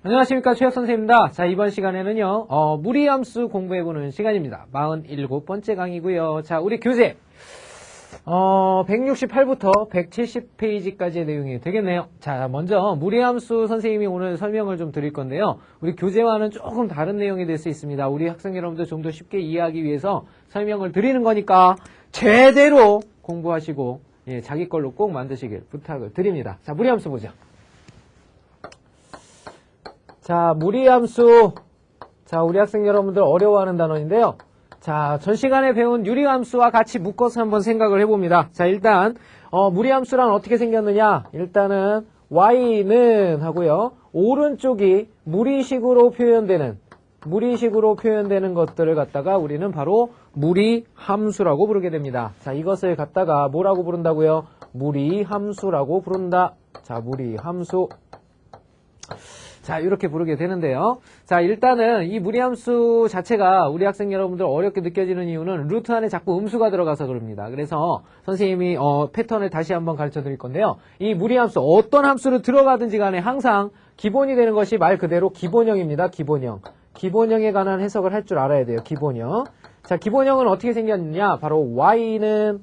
안녕하십니까, 최혁 선생님입니다. 자, 이번 시간에는요, 무리함수 공부해보는 시간입니다. 47번째 강의고요. 자, 우리 교재 168부터 170페이지까지의 내용이 되겠네요. 자, 먼저 무리함수 선생님이 오늘 설명을 좀 드릴 건데요. 우리 교재와는 조금 다른 내용이 될 수 있습니다. 우리 학생 여러분들 좀 더 쉽게 이해하기 위해서 설명을 드리는 거니까 제대로 공부하시고 자기 걸로 꼭 만드시길 부탁을 드립니다. 자, 무리함수 보죠. 자, 무리함수. 자, 우리 학생 여러분들 어려워하는 단어인데요. 자, 전 시간에 배운 유리함수와 같이 묶어서 한번 생각을 해봅니다. 자, 일단 무리함수란 어떻게 생겼느냐? 일단은 y는 하고요. 오른쪽이 무리식으로 표현되는 것들을 갖다가 우리는 바로 무리함수라고 부르게 됩니다. 자, 이것을 갖다가 뭐라고 부른다고요? 무리함수라고 부른다. 자, 무리함수. 자, 이렇게 부르게 되는데요. 자, 일단은 이 무리함수 자체가 우리 학생 여러분들 어렵게 느껴지는 이유는 루트 안에 자꾸 음수가 들어가서 그럽니다. 그래서 선생님이 패턴을 다시 한번 가르쳐 드릴 건데요. 이 무리함수, 어떤 함수를 들어가든지 간에 항상 기본이 되는 것이 말 그대로 기본형입니다. 기본형. 기본형에 관한 해석을 할 줄 알아야 돼요. 기본형. 자, 기본형은 어떻게 생겼느냐? 바로 y는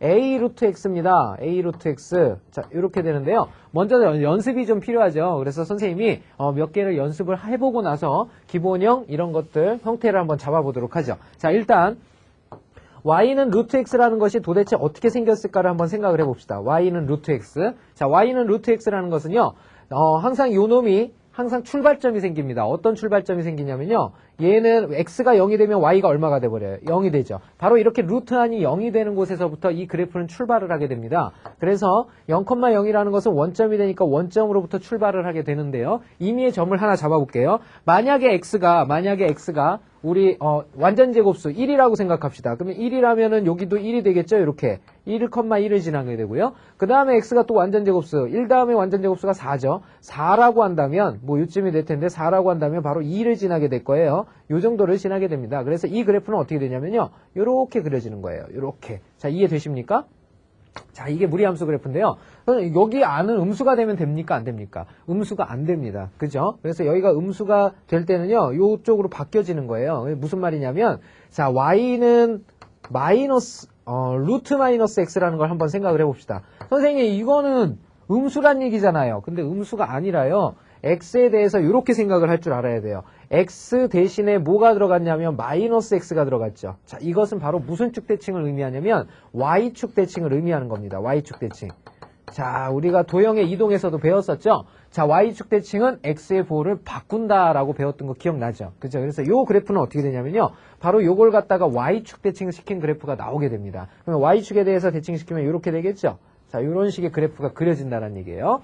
a 루트 x입니다. a 루트 x. 자, 이렇게 되는데요. 먼저 연습이 좀 필요하죠. 그래서 선생님이 몇 개를 연습을 해보고 나서 기본형 이런 것들 형태를 한번 잡아보도록 하죠. 자, 일단 y는 루트 x라는 것이 도대체 어떻게 생겼을까를 한번 생각을 해봅시다. y는 루트 x. 자, y는 루트 x라는 것은요. 항상 요 놈이 항상 출발점이 생깁니다. 어떤 출발점이 생기냐면요. 얘는 x가 0이 되면 y가 얼마가 돼버려요? 0이 되죠. 바로 이렇게 루트 안이 0이 되는 곳에서부터 이 그래프는 출발을 하게 됩니다. 그래서 0,0이라는 것은 원점이 되니까 원점으로부터 출발을 하게 되는데요. 임의의 점을 하나 잡아볼게요. 만약에 x가 우리 완전 제곱수 1이라고 생각합시다. 그러면 1이라면은 여기도 1이 되겠죠? 이렇게 1,1을 지나게 되고요. 그 다음에 x가 또 완전 제곱수 1 다음에 완전 제곱수가 4죠. 4라고 한다면 뭐 요쯤이 될 텐데 4라고 한다면 바로 2를 지나게 될 거예요. 요 정도를 지나게 됩니다. 그래서 이 그래프는 어떻게 되냐면요. 요렇게 그려지는 거예요. 요렇게. 자, 이해되십니까? 자, 이게 무리함수 그래프인데요. 여기 안은 음수가 되면 됩니까? 안 됩니까? 음수가 안 됩니다. 그죠? 그래서 여기가 음수가 될 때는요, 요쪽으로 바뀌어지는 거예요. 무슨 말이냐면, 자, y는 루트 마이너스 x라는 걸 한번 생각을 해봅시다. 선생님, 이거는 음수란 얘기잖아요. 근데 음수가 아니라요. x에 대해서 이렇게 생각을 할 줄 알아야 돼요. x 대신에 뭐가 들어갔냐면 마이너스 x가 들어갔죠. 자, 이것은 바로 무슨 축 대칭을 의미하냐면 y축 대칭을 의미하는 겁니다. y축 대칭. 자, 우리가 도형의 이동에서도 배웠었죠. 자, y축 대칭은 x의 보호를 바꾼다라고 배웠던 거 기억나죠? 그죠? 그래서 요 그래프는 어떻게 되냐면요. 바로 요걸 갖다가 y축 대칭 시킨 그래프가 나오게 됩니다. 그러면 y축에 대해서 대칭시키면 이렇게 되겠죠? 자, 이런 식의 그래프가 그려진다는 얘기예요.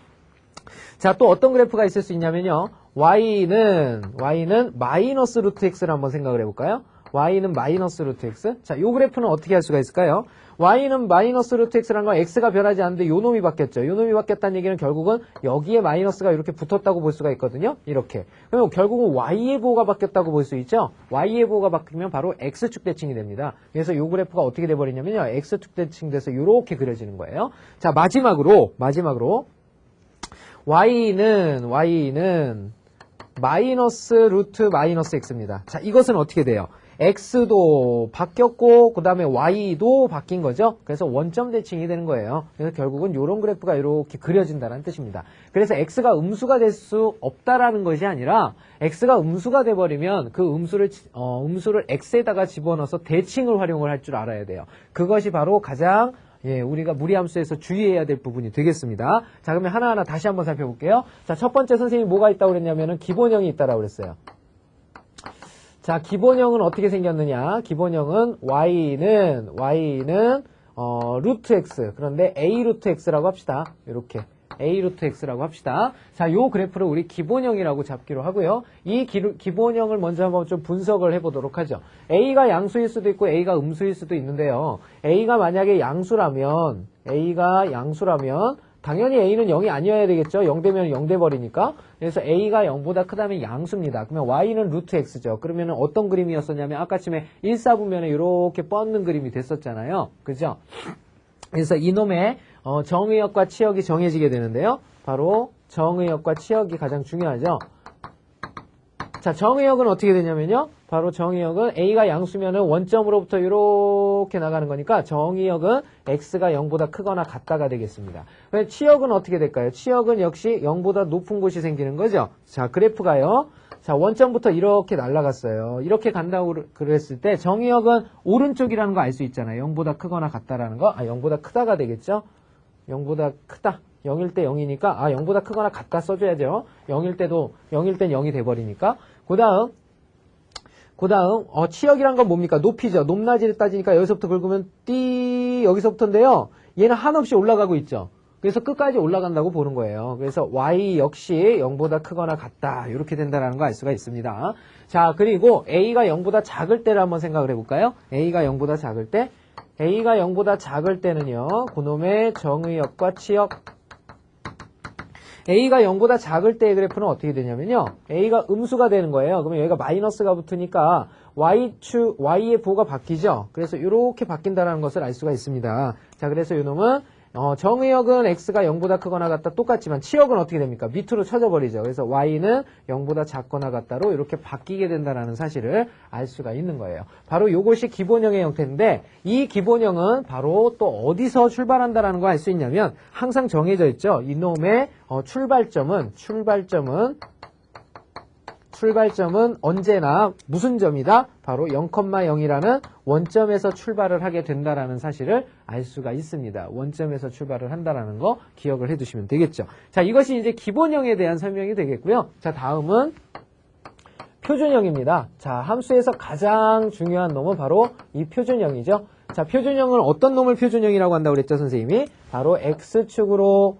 자, 또 어떤 그래프가 있을 수 있냐면요. y는 마이너스 루트 x를 한번 생각을 해볼까요? y는 마이너스 루트 x. 자, 요 그래프는 어떻게 할 수가 있을까요? y는 마이너스 루트 x라는 건 x가 변하지 않는데 요 놈이 바뀌었죠. 요 놈이 바뀌었다는 얘기는 결국은 여기에 마이너스가 이렇게 붙었다고 볼 수가 있거든요. 이렇게. 그럼 결국은 y의 보호가 바뀌었다고 볼 수 있죠. y의 보호가 바뀌면 바로 x축 대칭이 됩니다. 그래서 요 그래프가 어떻게 돼버리냐면요. x축 대칭 돼서 요렇게 그려지는 거예요. 자, 마지막으로 y는 마이너스 루트 마이너스 x입니다. 자, 이것은 어떻게 돼요? x도 바뀌었고 그 다음에 y도 바뀐 거죠. 그래서 원점 대칭이 되는 거예요. 그래서 결국은 이런 그래프가 이렇게 그려진다는 뜻입니다. 그래서 x가 음수가 될 수 없다라는 것이 아니라 x가 음수가 돼버리면 그 음수를 x에다가 집어넣어서 대칭을 활용을 할 줄 알아야 돼요. 그것이 바로 가장 우리가 무리함수에서 주의해야 될 부분이 되겠습니다. 자, 그러면 하나하나 다시 한번 살펴볼게요. 자, 첫 번째 선생님이 뭐가 있다고 그랬냐면은 기본형이 있다라고 그랬어요. 자, 기본형은 어떻게 생겼느냐? 기본형은 y는 루트 x. 그런데 a 루트 x라고 합시다. 이렇게. a 루트 x라고 합시다. 자, 요 그래프를 우리 기본형이라고 잡기로 하고요. 이 기본형을 먼저 한번 좀 분석을 해보도록 하죠. a가 양수일 수도 있고 a가 음수일 수도 있는데요. a가 만약에 양수라면 당연히 a는 0이 아니어야 되겠죠. 0 되면 0 돼버리니까. 그래서 a가 0보다 크다면 양수입니다. 그러면 y는 루트 x죠. 그러면 어떤 그림이었었냐면 아까쯤에 1사분면에 이렇게 뻗는 그림이 됐었잖아요. 그죠? 그래서 이놈의 정의역과 치역이 정해지게 되는데요. 바로 정의역과 치역이 가장 중요하죠. 자, 정의역은 어떻게 되냐면요. 바로 정의역은 A가 양수면은 원점으로부터 이렇게 나가는 거니까 정의역은 X가 0보다 크거나 같다가 되겠습니다. 그럼 치역은 어떻게 될까요? 치역은 역시 0보다 높은 곳이 생기는 거죠. 자, 그래프가요. 자, 원점부터 이렇게 날아갔어요. 이렇게 간다고 그랬을 때 정의역은 오른쪽이라는 거 알 수 있잖아요. 0보다 크거나 같다라는 거. 0보다 크다가 되겠죠. 0보다 크다. 0일 때 0이니까 0보다 크거나 같다 써줘야죠. 0일 땐 0이 돼버리니까. 그 다음 치역이란 건 뭡니까? 높이죠. 높낮이를 따지니까 여기서부터 긁으면 여기서부터인데요. 얘는 한없이 올라가고 있죠. 그래서 끝까지 올라간다고 보는 거예요. 그래서 y 역시 0보다 크거나 같다. 이렇게 된다는 거 알 수가 있습니다. 자, 그리고 a가 0보다 작을 때를 한번 생각을 해볼까요? a가 0보다 작을 때는요. 그놈의 정의역과 치역. A가 0보다 작을 때의 그래프는 어떻게 되냐면요. A가 음수가 되는 거예요. 그러면 여기가 마이너스가 붙으니까 Y의 부호가 바뀌죠. 그래서 이렇게 바뀐다는 것을 알 수가 있습니다. 자, 그래서 이놈은 정의역은 X가 0보다 크거나 같다 똑같지만 치역은 어떻게 됩니까? 밑으로 쳐져버리죠. 그래서 Y는 0보다 작거나 같다로 이렇게 바뀌게 된다는 사실을 알 수가 있는 거예요. 바로 이것이 기본형의 형태인데 이 기본형은 바로 또 어디서 출발한다는 거 알 수 있냐면 항상 정해져 있죠. 이놈의 출발점은 언제나 무슨 점이다? 바로 0,0이라는 원점에서 출발을 하게 된다라는 사실을 알 수가 있습니다. 원점에서 출발을 한다라는 거 기억을 해두시면 되겠죠. 자, 이것이 이제 기본형에 대한 설명이 되겠고요. 자, 다음은 표준형입니다. 자, 함수에서 가장 중요한 놈은 바로 이 표준형이죠. 자, 표준형은 어떤 놈을 표준형이라고 한다고 그랬죠, 선생님이? 바로 X축으로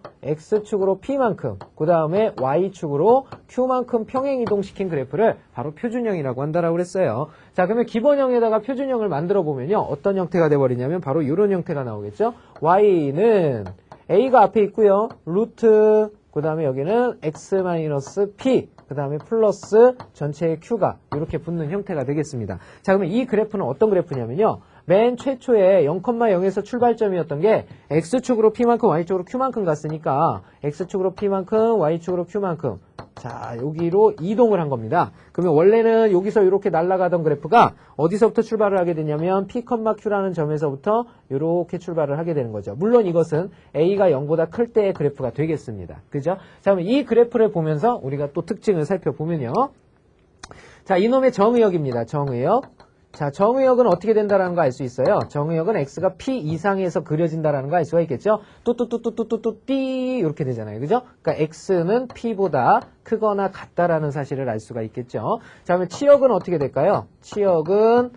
P만큼, 그 다음에 Y축으로 Q만큼 평행 이동시킨 그래프를 바로 표준형이라고 한다라고 그랬어요. 자, 그러면 기본형에다가 표준형을 만들어 보면요. 어떤 형태가 돼버리냐면 바로 이런 형태가 나오겠죠. Y는 A가 앞에 있고요. 루트, 그 다음에 여기는 X-P, 그 다음에 플러스 전체의 Q가 이렇게 붙는 형태가 되겠습니다. 자, 그러면 이 그래프는 어떤 그래프냐면요. 맨 최초에 0,0에서 출발점이었던 게 X축으로 P만큼 Y축으로 Q만큼 갔으니까 X축으로 P만큼 Y축으로 Q만큼 자, 여기로 이동을 한 겁니다. 그러면 원래는 여기서 이렇게 날아가던 그래프가 어디서부터 출발을 하게 되냐면 P, Q라는 점에서부터 이렇게 출발을 하게 되는 거죠. 물론 이것은 A가 0보다 클 때의 그래프가 되겠습니다. 그죠? 자, 그럼 이 그래프를 보면서 우리가 또 특징을 살펴보면요. 자, 이놈의 정의역입니다. 정의역. 자, 정의역은 어떻게 된다라는 거 알 수 있어요. 정의역은 X가 P 이상에서 그려진다라는 거 알 수가 있겠죠. 띠 이렇게 되잖아요. 그죠? 그러니까 X는 P보다 크거나 같다라는 사실을 알 수가 있겠죠. 자, 그러면 치역은 어떻게 될까요? 치역은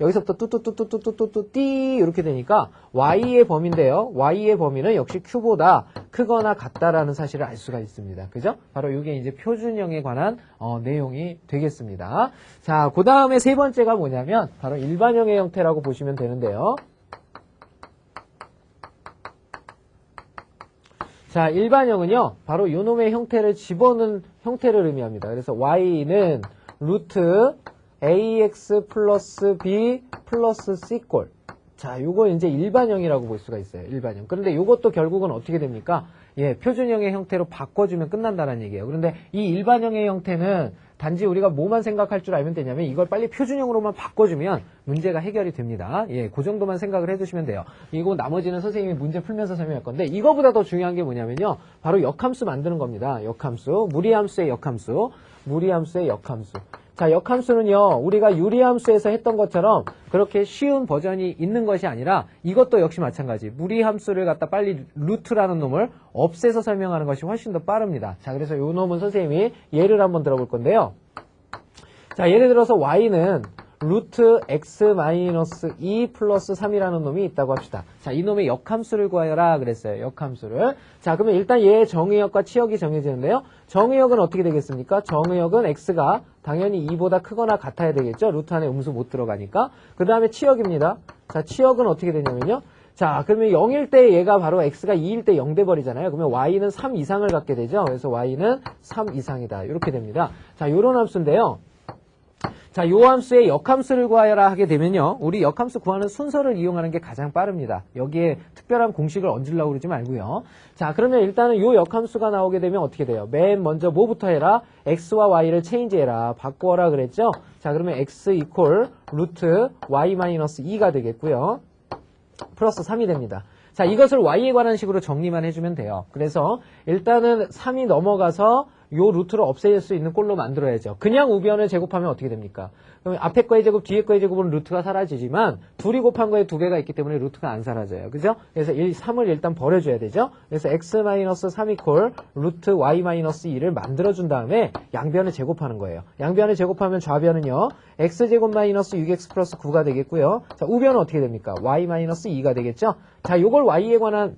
여기서부터 띠 이렇게 되니까 Y의 범위인데요. Y의 범위는 역시 Q보다 크거나 같다라는 사실을 알 수가 있습니다. 그죠? 바로 이게 이제 표준형에 관한 내용이 되겠습니다. 자, 그 다음에 세 번째가 뭐냐면 바로 일반형의 형태라고 보시면 되는데요. 자, 일반형은요, 바로 요놈의 형태를 집어넣은 형태를 의미합니다. 그래서 Y는 루트 AX 플러스 B 플러스 C꼴. 자, 요거 이제 일반형이라고 볼 수가 있어요. 일반형. 그런데 요것도 결국은 어떻게 됩니까? 예, 표준형의 형태로 바꿔주면 끝난다는 얘기예요. 그런데 이 일반형의 형태는 단지 우리가 뭐만 생각할 줄 알면 되냐면 이걸 빨리 표준형으로만 바꿔주면 문제가 해결이 됩니다. 예, 그 정도만 생각을 해두시면 돼요. 이거 나머지는 선생님이 문제 풀면서 설명할 건데 이거보다 더 중요한 게 뭐냐면요. 바로 역함수 만드는 겁니다. 역함수. 무리함수의 역함수. 자, 역함수는요, 우리가 유리함수에서 했던 것처럼 그렇게 쉬운 버전이 있는 것이 아니라 이것도 역시 마찬가지. 무리함수를 갖다 빨리 루트라는 놈을 없애서 설명하는 것이 훨씬 더 빠릅니다. 자, 그래서 요 놈은 선생님이 예를 한번 들어볼 건데요. 자, 예를 들어서 y는 루트 x-2 플러스 3이라는 놈이 있다고 합시다. 자, 이 놈의 역함수를 구하여라 그랬어요. 역함수를. 자, 그러면 일단 얘의 정의역과 치역이 정해지는데요. 정의역은 어떻게 되겠습니까? 정의역은 x가 당연히 2보다 크거나 같아야 되겠죠. 루트 안에 음수 못 들어가니까. 그 다음에 치역입니다. 자, 치역은 어떻게 되냐면요. 자, 그러면 0일 때 얘가 바로 x가 2일 때 0 돼버리잖아요. 그러면 y는 3 이상을 갖게 되죠. 그래서 y는 3 이상이다. 이렇게 됩니다. 자, 요런 함수인데요. 자, 요 함수의 역함수를 구하여라 하게 되면요. 우리 역함수 구하는 순서를 이용하는 게 가장 빠릅니다. 여기에 특별한 공식을 얹으려고 그러지 말고요. 자, 그러면 일단은 요 역함수가 나오게 되면 어떻게 돼요? 맨 먼저 뭐부터 해라? x와 y를 체인지해라. 바꾸어라 그랬죠? 자, 그러면 x 이퀄 루트 y 마이너스 2가 되겠고요. 플러스 3이 됩니다. 자, 이것을 y에 관한 식으로 정리만 해주면 돼요. 그래서 일단은 3이 넘어가서 요 루트를 없앨 수 있는 꼴로 만들어야죠. 그냥 우변을 제곱하면 어떻게 됩니까? 그럼 앞에 거의 제곱, 뒤에 거의 제곱은 루트가 사라지지만 둘이 곱한 거에 2배가 있기 때문에 루트가 안 사라져요. 그죠? 그래서 3을 일단 버려줘야 되죠. 그래서 x-3 이퀄 루트 y-2를 만들어준 다음에 양변을 제곱하는 거예요. 양변을 제곱하면 좌변은요. x제곱 마이너스 6x 플러스 9가 되겠고요. 자, 우변은 어떻게 됩니까? y-2가 되겠죠? 자, 요걸 y에 관한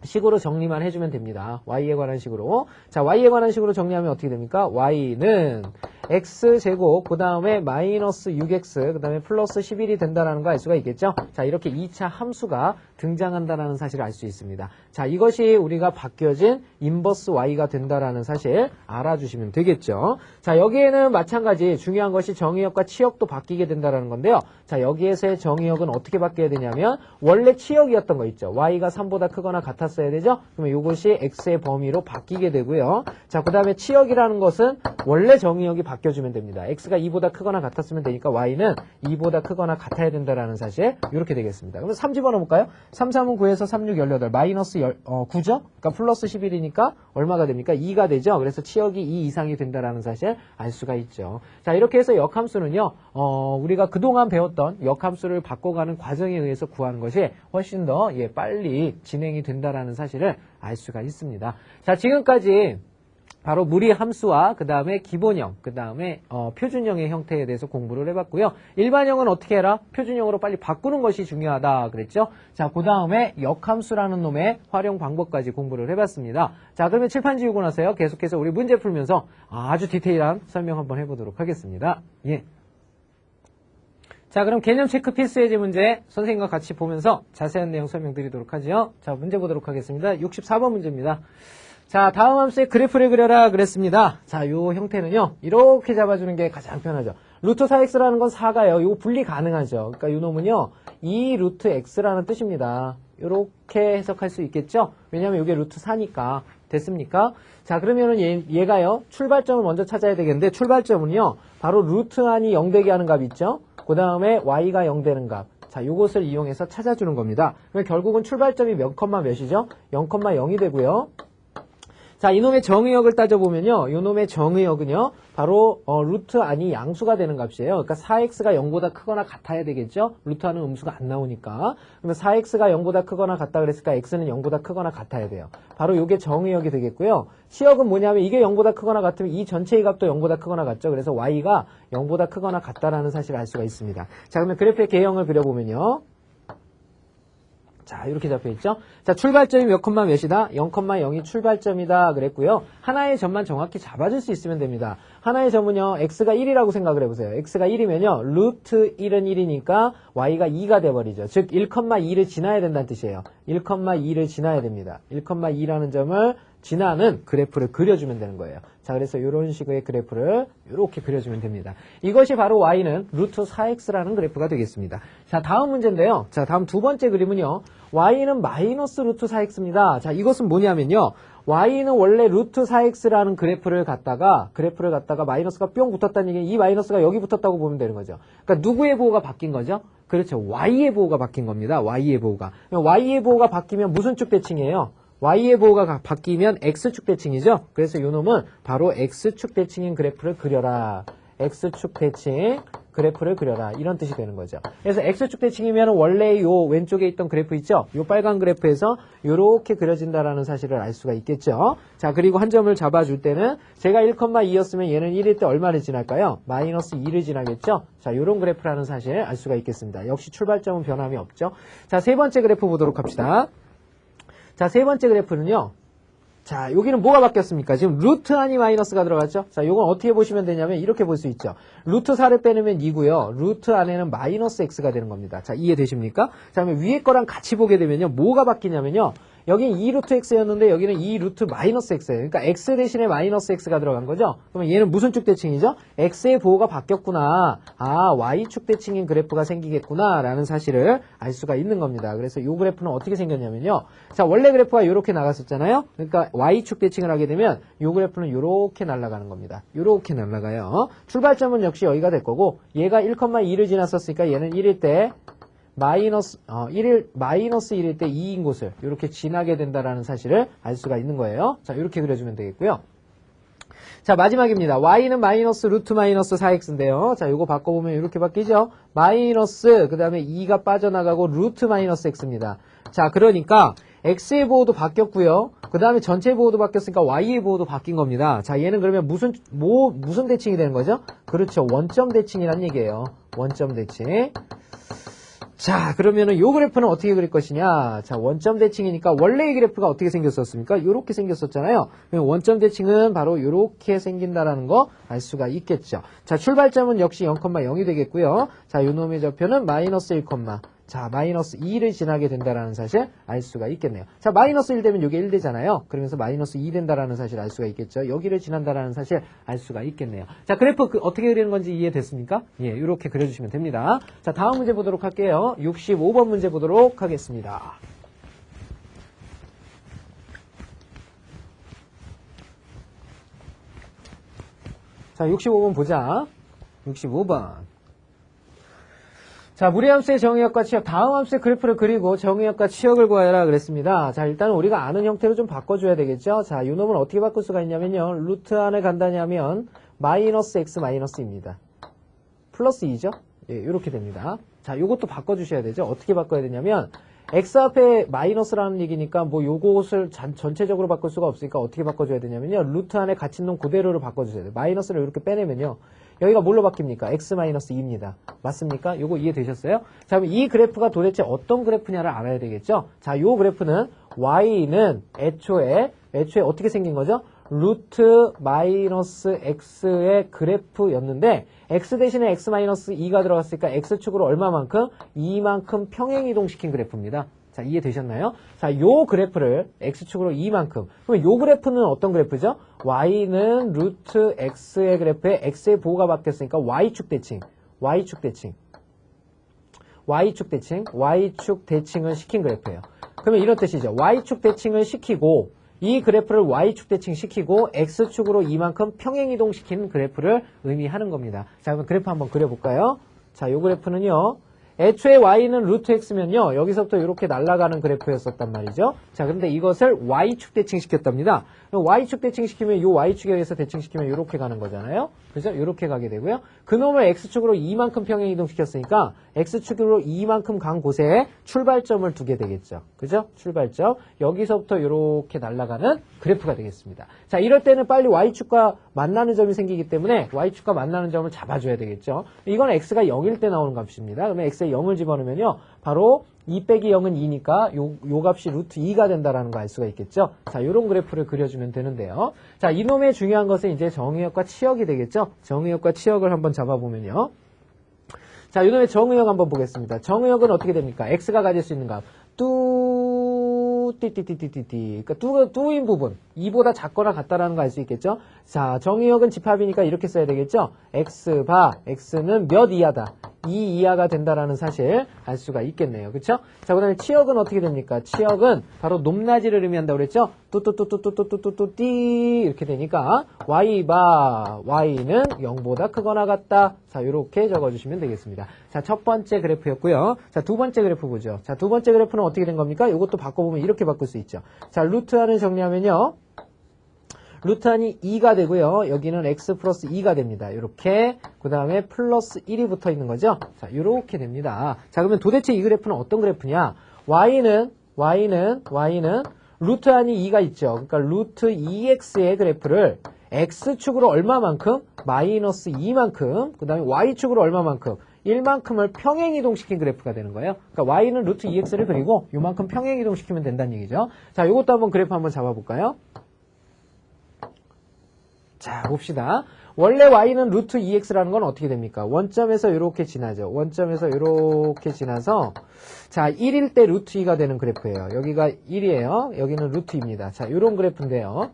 식으로 정리만 해주면 됩니다. y에 관한 식으로. 자, y에 관한 식으로 정리하면 어떻게 됩니까? y는 x제곱, 그 다음에 마이너스 6x, 그 다음에 플러스 11이 된다는 거 알 수가 있겠죠? 자, 이렇게 2차 함수가 등장한다는 사실을 알 수 있습니다. 자, 이것이 우리가 바뀌어진 인버스 y가 된다는 사실 알아주시면 되겠죠? 자, 여기에는 마찬가지 중요한 것이 정의역과 치역도 바뀌게 된다는 건데요. 자, 여기에서의 정의역은 어떻게 바뀌어야 되냐면 원래 치역이었던 거 있죠? y가 3보다 크거나 같았어야 되죠? 그러면 이것이 x의 범위로 바뀌게 되고요. 자, 그 다음에 치역이라는 것은 원래 정의역이 바뀌어주면 됩니다. x가 2보다 크거나 같았으면 되니까 y는 2보다 크거나 같아야 된다는 사실 이렇게 되겠습니다. 그러면 3 집어넣어볼까요? 3, 3은 9에서 3, 6, 18 마이너스 9죠? 그러니까 플러스 11이니까 얼마가 됩니까? 2가 되죠? 그래서 치역이 2 이상이 된다는 사실 알 수가 있죠. 자, 이렇게 해서 역함수는요. 우리가 그동안 배웠던 역함수를 바꿔가는 과정에 의해서 구하는 것이 훨씬 더 빨리 진행이 된다는 사실을 알 수가 있습니다. 자, 지금까지 바로 무리 함수와 그 다음에 기본형, 그 다음에 표준형의 형태에 대해서 공부를 해봤고요. 일반형은 어떻게 해라? 표준형으로 빨리 바꾸는 것이 중요하다 그랬죠? 자, 그 다음에 역함수라는 놈의 활용 방법까지 공부를 해봤습니다. 자, 그러면 칠판 지우고 나서요. 계속해서 우리 문제 풀면서 아주 디테일한 설명 한번 해보도록 하겠습니다. 예. 자, 그럼 개념 체크 필수 예제 문제 선생님과 같이 보면서 자세한 내용 설명드리도록 하죠. 자, 문제 보도록 하겠습니다. 64번 문제입니다. 자, 다음 함수의 그래프를 그려라 그랬습니다. 자, 요 형태는요. 이렇게 잡아주는 게 가장 편하죠. 루트 4x라는 건 4가요. 이거 분리 가능하죠. 그러니까 요 놈은요. 2 루트 x라는 뜻입니다. 이렇게 해석할 수 있겠죠? 왜냐면 이게 루트 4니까. 됐습니까? 자, 그러면은 얘가요. 출발점을 먼저 찾아야 되겠는데 출발점은요. 바로 루트 안이 0 되게 하는 값 있죠? 그 다음에 y가 0 되는 값. 자, 요것을 이용해서 찾아주는 겁니다. 그러면 결국은 출발점이 몇 컴마 몇이죠? 0,0이 되고요. 자, 이놈의 정의역을 따져보면요. 요놈의 정의역은요. 바로 루트 안이 양수가 되는 값이에요. 그러니까 4x가 0보다 크거나 같아야 되겠죠. 루트 안은 음수가 안 나오니까. 그러면 4x가 0보다 크거나 같다 그랬으니까 x는 0보다 크거나 같아야 돼요. 바로 요게 정의역이 되겠고요. 치역은 뭐냐면 이게 0보다 크거나 같으면 이 전체의 값도 0보다 크거나 같죠. 그래서 y가 0보다 크거나 같다라는 사실을 알 수가 있습니다. 자, 그러면 그래프의 개형을 그려보면요. 자, 이렇게 잡혀있죠? 자, 출발점이 몇 컴마 몇이다? 0,0이 출발점이다 그랬고요. 하나의 점만 정확히 잡아줄 수 있으면 됩니다. 하나의 점은요, x가 1이라고 생각을 해보세요. x가 1이면요, 루트 1은 1이니까 y가 2가 돼버리죠. 즉, 1,2를 지나야 된다는 뜻이에요. 1,2를 지나야 됩니다. 1,2라는 점을 지나는 그래프를 그려주면 되는 거예요. 자, 그래서 이런 식의 그래프를 이렇게 그려주면 됩니다. 이것이 바로 y는 루트 4x라는 그래프가 되겠습니다. 자, 다음 문제인데요. 자, 다음 두 번째 그림은요. y는 마이너스 루트 4x입니다. 자, 이것은 뭐냐면요. y는 원래 루트 4x라는 그래프를 갖다가 마이너스가 뿅 붙었다는 얘기는 이 마이너스가 여기 붙었다고 보면 되는 거죠. 그러니까 누구의 보호가 바뀐 거죠? 그렇죠. y의 보호가 바뀐 겁니다. y의 보호가. y의 보호가 바뀌면 무슨 쭉 대칭이에요? y의 보호가 바뀌면 x축 대칭이죠. 그래서 요 놈은 바로 x축 대칭인 그래프를 그려라. x축 대칭 그래프를 그려라. 이런 뜻이 되는 거죠. 그래서 x축 대칭이면 원래 요 왼쪽에 있던 그래프 있죠? 요 빨간 그래프에서 요렇게 그려진다라는 사실을 알 수가 있겠죠. 자, 그리고 한 점을 잡아줄 때는 제가 1,2였으면 얘는 1일 때 얼마를 지날까요? 마이너스 2를 지나겠죠? 자, 요런 그래프라는 사실을 알 수가 있겠습니다. 역시 출발점은 변함이 없죠. 자, 세 번째 그래프 보도록 합시다. 자, 세 번째 그래프는요. 자, 여기는 뭐가 바뀌었습니까? 지금 루트 안이 마이너스가 들어갔죠? 자, 요건 어떻게 보시면 되냐면 이렇게 볼 수 있죠. 루트 4를 빼내면 2고요. 루트 안에는 마이너스 x가 되는 겁니다. 자, 이해되십니까? 자, 그러면 위에 거랑 같이 보게 되면요. 뭐가 바뀌냐면요. 여긴 2 루트 x였는데 여기는 2 루트 마이너스 x예요. 그러니까 x 대신에 마이너스 x가 들어간 거죠. 그러면 얘는 무슨 축 대칭이죠? x의 보호가 바뀌었구나. 아, y축 대칭인 그래프가 생기겠구나 라는 사실을 알 수가 있는 겁니다. 그래서 이 그래프는 어떻게 생겼냐면요. 자, 원래 그래프가 이렇게 나갔었잖아요. 그러니까 y축 대칭을 하게 되면 이 그래프는 이렇게 날아가는 겁니다. 이렇게 날아가요. 출발점은 역시 여기가 될 거고 얘가 1,2를 지났었으니까 얘는 1일 때 마이너스 1일 때 2인 곳을 이렇게 지나게 된다라는 사실을 알 수가 있는 거예요. 자, 이렇게 그려주면 되겠고요. 자, 마지막입니다. y는 마이너스 루트 마이너스 4x인데요. 자, 이거 바꿔보면 이렇게 바뀌죠? 마이너스 그 다음에 2가 빠져나가고 루트 마이너스 x입니다. 자, 그러니까 x의 보호도 바뀌었고요. 그 다음에 전체 보호도 바뀌었으니까 y의 보호도 바뀐 겁니다. 자, 얘는 그러면 무슨 대칭이 되는 거죠? 그렇죠. 원점 대칭이란 얘기예요. 원점 대칭. 자, 그러면은 요 그래프는 어떻게 그릴 것이냐? 자, 원점 대칭이니까 원래의 그래프가 어떻게 생겼었습니까? 요렇게 생겼었잖아요. 원점 대칭은 바로 요렇게 생긴다라는 거 알 수가 있겠죠. 자, 출발점은 역시 0,0이 되겠고요. 자, 요 놈의 좌표는 마이너스 1, 자, 마이너스 2를 지나게 된다라는 사실 알 수가 있겠네요. 자, 마이너스 1 되면 요게 1 되잖아요. 그러면서 마이너스 2 된다라는 사실 알 수가 있겠죠. 여기를 지난다라는 사실 알 수가 있겠네요. 자, 그래프 어떻게 그리는 건지 이해됐습니까? 예, 이렇게 그려주시면 됩니다. 자, 다음 문제 보도록 할게요. 65번 문제 보도록 하겠습니다. 자, 65번 보자. 65번. 자, 무리함수의 정의역과 치역, 다음 함수의 그래프를 그리고 정의역과 치역을 구하여라 그랬습니다. 자, 일단 우리가 아는 형태로 좀 바꿔줘야 되겠죠? 자, 이 놈은 어떻게 바꿀 수가 있냐면요. 루트 안에 간다냐면 마이너스 x 마이너스입니다. 플러스 2죠? 예, 이렇게 됩니다. 자, 요것도 바꿔주셔야 되죠? 어떻게 바꿔야 되냐면 x 앞에 마이너스라는 얘기니까 뭐 요것을 전체적으로 바꿀 수가 없으니까 어떻게 바꿔줘야 되냐면요. 루트 안에 같이 있는 그대로를 바꿔주셔야 돼요. 마이너스를 이렇게 빼내면요. 여기가 뭘로 바뀝니까? x-2입니다. 맞습니까? 요거 이해되셨어요? 자, 그럼 이 그래프가 도대체 어떤 그래프냐를 알아야 되겠죠? 자, 요 그래프는 y는 애초에 어떻게 생긴 거죠? 루트 마이너스 x의 그래프였는데 x 대신에 x-2가 들어갔으니까 x축으로 얼마만큼? 2만큼 평행이동시킨 그래프입니다. 자, 이해되셨나요? 자, 요 그래프를 x축으로 2만큼. 그럼 요 그래프는 어떤 그래프죠? y는 루트 x의 그래프에 x의 보호가 바뀌었으니까 y축 대칭. y축 대칭을 시킨 그래프예요. 그러면 이런 뜻이죠. y축 대칭을 시키고 이 그래프를 y축 대칭 시키고 x축으로 이만큼 평행이동시킨 그래프를 의미하는 겁니다. 자, 그럼 그래프 한번 그려볼까요? 자, 요 그래프는요. 애초에 y는 루트 x면요. 여기서부터 이렇게 날아가는 그래프였었단 말이죠. 자, 그런데 이것을 y축 대칭시켰답니다. y축 대칭시키면 이 y축에 의해서 대칭시키면 이렇게 가는 거잖아요. 그죠? 이렇게 가게 되고요. 그놈을 x축으로 이만큼 평행 이동시켰으니까 x축으로 이만큼 간 곳에 출발점을 두게 되겠죠. 그죠? 출발점. 여기서부터 이렇게 날아가는 그래프가 되겠습니다. 자, 이럴 때는 빨리 y축과 만나는 점이 생기기 때문에 y축과 만나는 점을 잡아줘야 되겠죠. 이건 x가 0일 때 나오는 값입니다. 그러면 x에 0을 집어넣으면요. 바로 2 빼기 0은 2니까 요 값이 루트 2가 된다라는 거 알 수가 있겠죠. 자, 요런 그래프를 그려주면 되는데요. 자, 이놈의 중요한 것은 이제 정의역과 치역이 되겠죠. 정의역과 치역을 한번 잡아보면요. 자, 이놈의 정의역 한번 보겠습니다. 정의역은 어떻게 됩니까? x가 가질 수 있는 값. 띠띠띠띠띠. 그러니까 뚜인 부분. 2보다 작거나 같다라는 거 알 수 있겠죠? 자, 정의역은 집합이니까 이렇게 써야 되겠죠? x는 몇 이하다. 2 이하가 된다라는 사실 알 수가 있겠네요. 그쵸? 자, 그 다음에 치역은 어떻게 됩니까? 치역은 바로 높낮이를 의미한다고 그랬죠? 뚜뚜뚜뚜뚜뚜뚜뚜 이렇게 되니까 y는 0보다 크거나 같다. 자, 이렇게 적어주시면 되겠습니다. 자, 첫 번째 그래프였고요. 자, 두 번째 그래프 보죠. 자, 두 번째 그래프는 어떻게 된 겁니까? 이것도 바꿔보면 이렇게 바꿀 수 있죠. 자, 루트안을 정리하면요. 루트안이 2가 되고요. 여기는 x 플러스 2가 됩니다. 이렇게. 그 다음에 플러스 1이 붙어 있는 거죠. 자, 이렇게 됩니다. 자, 그러면 도대체 이 그래프는 어떤 그래프냐? y는 루트안이 2가 있죠. 그러니까 루트 2x의 그래프를 x축으로 얼마만큼? 마이너스 2만큼. 그 다음에 y축으로 얼마만큼? 1만큼을 평행이동시킨 그래프가 되는 거예요. 그러니까 y는 루트 2x를 그리고 요만큼 평행이동시키면 된다는 얘기죠. 자, 요것도 한번 그래프 한번 잡아볼까요? 자, 봅시다. 원래 y는 루트 2x라는 건 어떻게 됩니까? 원점에서 이렇게 지나죠. 원점에서 이렇게 지나서 자 1일 때 루트 2가 되는 그래프예요. 여기가 1이에요. 여기는 루트 2입니다. 자 이런 그래프인데요.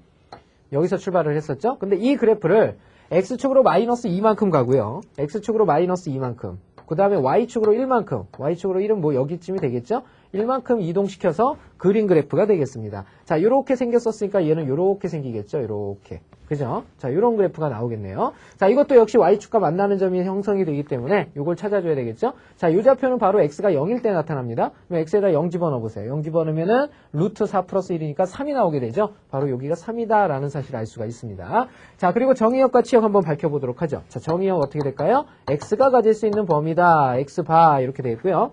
여기서 출발을 했었죠. 근데 이 그래프를 x축으로 마이너스 2만큼 가고요. x축으로 마이너스 2만큼. 그 다음에 y축으로 1만큼. y축으로 1은 뭐 여기쯤이 되겠죠? 1만큼 이동시켜서 그린 그래프가 되겠습니다. 자, 요렇게 생겼었으니까 얘는 요렇게 생기겠죠? 요렇게. 그죠? 자, 요런 그래프가 나오겠네요. 자, 이것도 역시 y축과 만나는 점이 형성이 되기 때문에 요걸 찾아줘야 되겠죠? 자, 요 좌표는 바로 x가 0일 때 나타납니다. 그럼 x에다 0 집어넣어 보세요. 0 집어넣으면은 루트 4 플러스 1이니까 3이 나오게 되죠? 바로 여기가 3이다 라는 사실을 알 수가 있습니다. 자, 그리고 정의역과 치역 한번 밝혀보도록 하죠. 자, 정의역 어떻게 될까요? x가 가질 수 있는 범위다. x바 이렇게 되겠고요.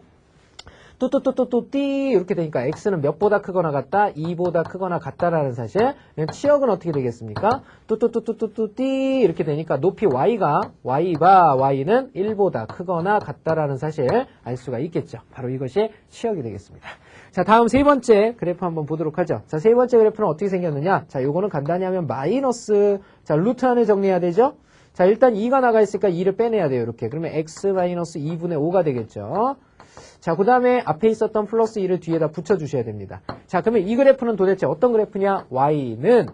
띠 이렇게 되니까 x는 몇보다 크거나 같다, 2보다 크거나 같다라는 사실. 치역은 어떻게 되겠습니까? 띠 이렇게 되니까 높이 y가 y는 1보다 크거나 같다라는 사실 알 수가 있겠죠. 바로 이것이 치역이 되겠습니다. 자, 다음 세 번째 그래프 한번 보도록 하죠. 자, 세 번째 그래프는 어떻게 생겼느냐? 자, 요거는 간단히 하면 마이너스, 자, 루트 안에 정리해야 되죠? 자, 일단 2가 나가 있으니까 2를 빼내야 돼요. 이렇게. 그러면 x 마이너스 2분의 5가 되겠죠. 자, 그 다음에 앞에 있었던 플러스 2를 뒤에다 붙여주셔야 됩니다. 자, 그러면 이 그래프는 도대체 어떤 그래프냐? y는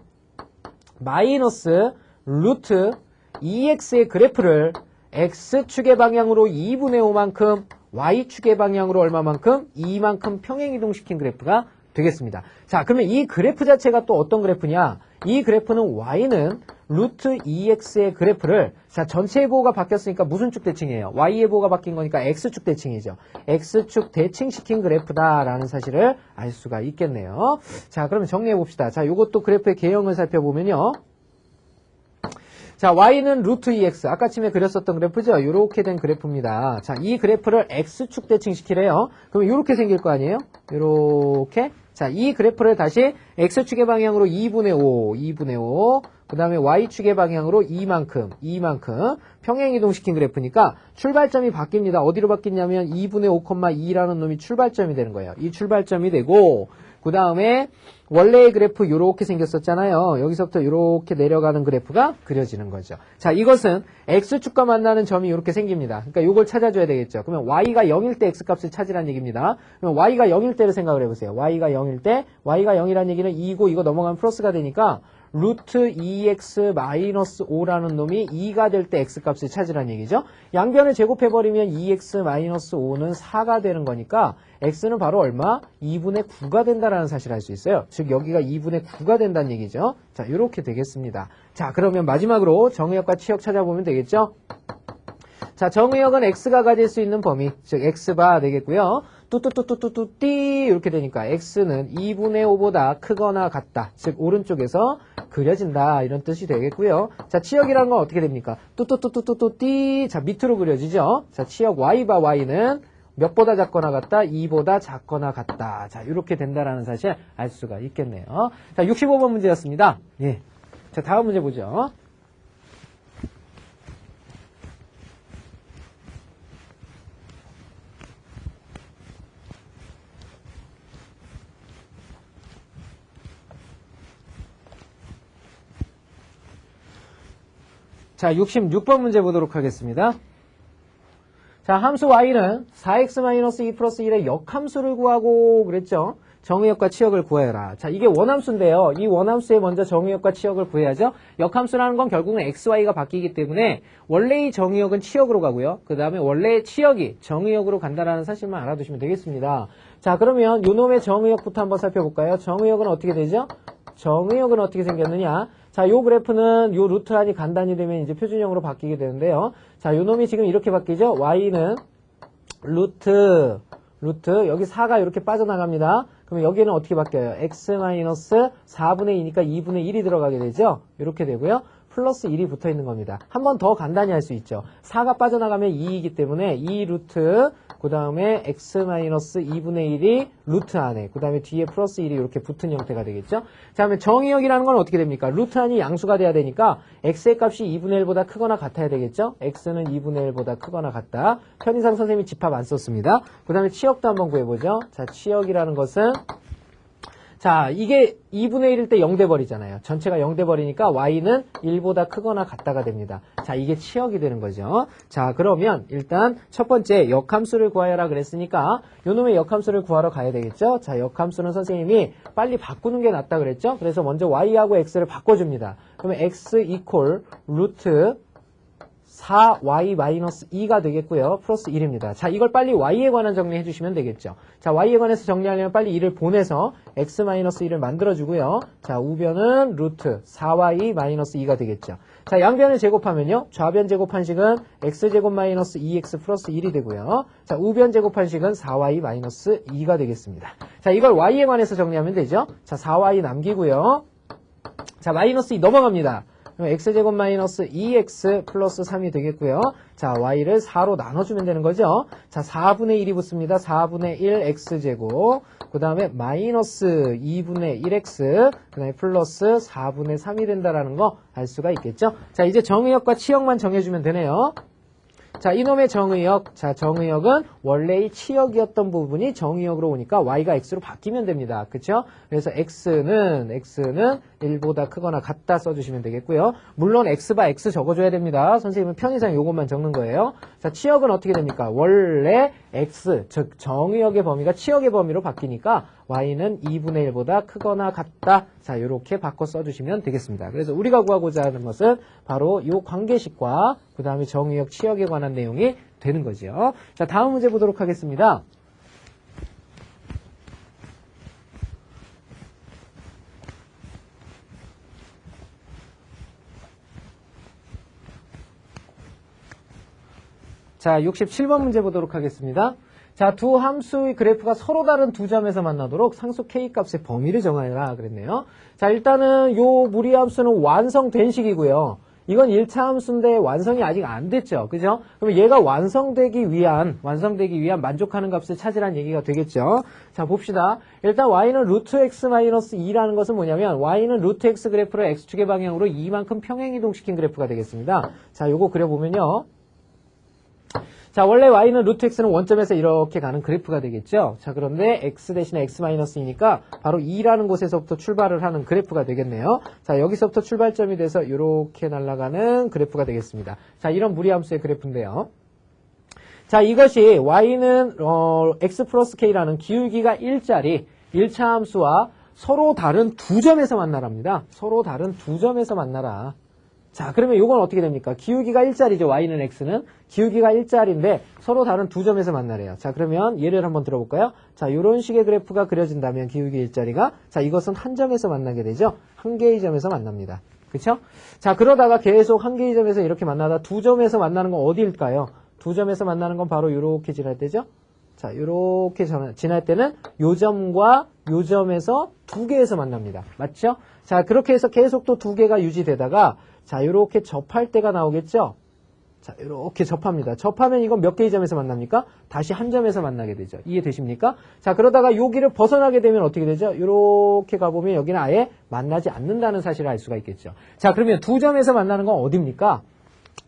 마이너스 루트 2x의 그래프를 x축의 방향으로 2분의 5만큼, y축의 방향으로 얼마만큼? 2만큼 평행이동시킨 그래프가 되겠습니다. 자, 그러면 이 그래프 자체가 또 어떤 그래프냐? 이 그래프는 y는 루트 2x의 그래프를, 자, 전체 예보가 바뀌었으니까 무슨 축 대칭이에요? y 예보가 바뀐 거니까 x축 대칭이죠. x축 대칭시킨 그래프다라는 사실을 알 수가 있겠네요. 자, 그러면 정리해 봅시다. 자, 요것도 그래프의 개형을 살펴보면요. 자, y는 루트 2x. 아까 침에 그렸었던 그래프죠? 이렇게 된 그래프입니다. 자, 이 그래프를 x축 대칭시키래요. 그럼 이렇게 생길 거 아니에요? 이렇게. 자, 이 그래프를 다시 x축의 방향으로 2분의 5. 그 다음에 y축의 방향으로 2만큼 평행이동시킨 그래프니까 출발점이 바뀝니다. 어디로 바뀌냐면 2분의 5,2라는 놈이 출발점이 되는 거예요. 이 출발점이 되고, 그 다음에 원래의 그래프 이렇게 생겼었잖아요. 여기서부터 이렇게 내려가는 그래프가 그려지는 거죠. 자, 이것은 x축과 만나는 점이 이렇게 생깁니다. 그러니까 이걸 찾아줘야 되겠죠. 그러면 y가 0일 때 x값을 찾으라는 얘기입니다. 그러면 y가 0일 때를 생각을 해보세요. y가 0일 때, y가 0이라는 얘기는 2고 이거 넘어가면 플러스가 되니까 루트 2x 마이너스 5라는 놈이 2가 될 때 x값을 찾으라는 얘기죠. 양변을 제곱해버리면 2x 마이너스 5는 4가 되는 거니까 x는 바로 얼마? 2분의 9가 된다는 사실을 알 수 있어요. 즉 여기가 2분의 9가 된다는 얘기죠. 자, 이렇게 되겠습니다. 자, 그러면 마지막으로 정의역과 치역 찾아보면 되겠죠. 자, 정의역은 x가 가질 수 있는 범위, 즉 x바 되겠고요. 띠 이렇게 되니까 x는 2분의 5보다 크거나 같다. 즉 오른쪽에서 그려진다 이런 뜻이 되겠고요. 자, 치역이라는 건 어떻게 됩니까? 띠. 자, 밑으로 그려지죠. 자, 치역 y바 y는 몇보다 작거나 같다? 2보다 작거나 같다. 자, 이렇게 된다라는 사실 알 수가 있겠네요. 자, 65번 문제였습니다. 예. 자, 다음 문제 보죠. 자, 66번 문제 보도록 하겠습니다. 자, 함수 y는 4x-2 플러스 1의 역함수를 구하고 그랬죠. 정의역과 치역을 구해라. 자, 이게 원함수인데요. 이 원함수에 먼저 정의역과 치역을 구해야죠. 역함수라는 건 결국은 xy가 바뀌기 때문에 원래의 정의역은 치역으로 가고요. 그 다음에 원래의 치역이 정의역으로 간다라는 사실만 알아두시면 되겠습니다. 자, 그러면 요 놈의 정의역부터 한번 살펴볼까요? 정의역은 어떻게 되죠? 정의역은 어떻게 생겼느냐? 자, 요 그래프는 요 루트 안이 간단히 되면 이제 표준형으로 바뀌게 되는데요. 자, 요 놈이 지금 이렇게 바뀌죠? y는 루트 여기 4가 이렇게 빠져나갑니다. 그러면 여기는 어떻게 바뀌어요? x-4분의 2니까 2분의 1이 들어가게 되죠? 이렇게 되고요. 플러스 1이 붙어 있는 겁니다. 한 번 더 간단히 할 수 있죠. 4가 빠져나가면 2이기 때문에 2 루트, 그 다음에 x-2분의 1이 루트 안에, 그 다음에 뒤에 플러스 1이 이렇게 붙은 형태가 되겠죠. 자, 그러면 정의역이라는 건 어떻게 됩니까? 루트 안이 양수가 돼야 되니까 x의 값이 2분의 1보다 크거나 같아야 되겠죠. x는 2분의 1보다 크거나 같다. 편의상 선생님이 집합 안 썼습니다. 그 다음에 치역도 한번 구해보죠. 자, 치역이라는 것은 자, 이게 2분의 1일 때 0 돼버리잖아요. 전체가 0 돼버리니까 y는 1보다 크거나 같다가 됩니다. 자, 이게 치역이 되는 거죠. 자, 그러면 일단 첫 번째 역함수를 구하여라 그랬으니까 요놈의 역함수를 구하러 가야 되겠죠. 자, 역함수는 선생님이 빨리 바꾸는 게 낫다 그랬죠. 그래서 먼저 y하고 x를 바꿔줍니다. 그러면 x 이퀄 루트 4y-2가 되겠고요. 플러스 1입니다. 자, 이걸 빨리 y에 관한 정리해 주시면 되겠죠. 자, y에 관해서 정리하려면 빨리 1을 보내서 x-1을 만들어주고요. 자, 우변은 루트 4y-2가 되겠죠. 자, 양변을 제곱하면요. 좌변 제곱한식은 x제곱 마이너스 2x 플러스 1이 되고요. 자, 우변 제곱한식은 4y-2가 되겠습니다. 자, 이걸 y에 관해서 정리하면 되죠. 자, 4y 남기고요. 자, 마이너스 2 넘어갑니다. 그럼 x제곱 마이너스 2x 플러스 3이 되겠고요. 자, y를 4로 나눠주면 되는 거죠. 자, 4분의 1이 붙습니다. 4분의 1 x제곱, 그 다음에 마이너스 2분의 1x, 그 다음에 플러스 4분의 3이 된다라는 거 알 수가 있겠죠. 자, 이제 정의역과 치역만 정해주면 되네요. 자, 이놈의 정의역. 자, 정의역은 원래의 치역이었던 부분이 정의역으로 오니까 y가 x로 바뀌면 됩니다. 그쵸? 그래서 x는 1보다 크거나 같다 써주시면 되겠고요. 물론 x바 x 적어줘야 됩니다. 선생님은 편의상 요것만 적는 거예요. 자, 치역은 어떻게 됩니까? 원래 x, 즉 정의역의 범위가 치역의 범위로 바뀌니까 y는 2분의 1보다 크거나 같다. 자, 요렇게 바꿔 써주시면 되겠습니다. 그래서 우리가 구하고자 하는 것은 바로 요 관계식과 그 다음에 정의역, 치역에 관한 내용이 되는 거죠. 자, 다음 문제 보도록 하겠습니다. 자, 67번 문제 보도록 하겠습니다. 자, 두 함수의 그래프가 서로 다른 두 점에서 만나도록 상수 k값의 범위를 정하라 그랬네요. 자, 일단은 요 무리함수는 완성된 식이고요. 이건 1차 함수인데 완성이 아직 안 됐죠. 그죠? 그럼 얘가 완성되기 위한 만족하는 값을 찾으라는 얘기가 되겠죠. 자, 봅시다. 일단 y는 루트 x-2라는 것은 뭐냐면 y는 루트 x 그래프를 x축의 방향으로 이만큼 평행이동시킨 그래프가 되겠습니다. 자, 요거 그려보면요. 자, 원래 y는 루트 x는 원점에서 이렇게 가는 그래프가 되겠죠. 자, 그런데 x 대신에 x-2니까 바로 2라는 곳에서부터 출발을 하는 그래프가 되겠네요. 자, 여기서부터 출발점이 돼서 이렇게 날아가는 그래프가 되겠습니다. 자, 이런 무리함수의 그래프인데요. 자, 이것이 y는 x 플러스 k라는 기울기가 1짜리 1차 함수와 서로 다른 두 점에서 만나랍니다. 서로 다른 두 점에서 만나라. 자, 그러면 이건 어떻게 됩니까? 기울기가 1짜리죠. y는 x는. 기울기가 1짜리인데 서로 다른 두 점에서 만나래요. 자, 그러면 예를 한번 들어볼까요? 자, 이런 식의 그래프가 그려진다면 기울기 1짜리가 자, 이것은 한 점에서 만나게 되죠. 한 개의 점에서 만납니다. 그쵸? 자, 그러다가 계속 한 개의 점에서 이렇게 만나다 두 점에서 만나는 건 어디일까요? 두 점에서 만나는 건 바로 이렇게 지날 때죠. 자, 이렇게 지날 때는 요 점과 요 점에서 두 개에서 만납니다. 맞죠? 자, 그렇게 해서 계속 또 두 개가 유지되다가 자, 이렇게 접할 때가 나오겠죠? 자, 이렇게 접합니다. 접하면 이건 몇 개의 점에서 만납니까? 다시 한 점에서 만나게 되죠. 이해되십니까? 자, 그러다가 여기를 벗어나게 되면 어떻게 되죠? 이렇게 가보면 여기는 아예 만나지 않는다는 사실을 알 수가 있겠죠. 자, 그러면 두 점에서 만나는 건 어디입니까?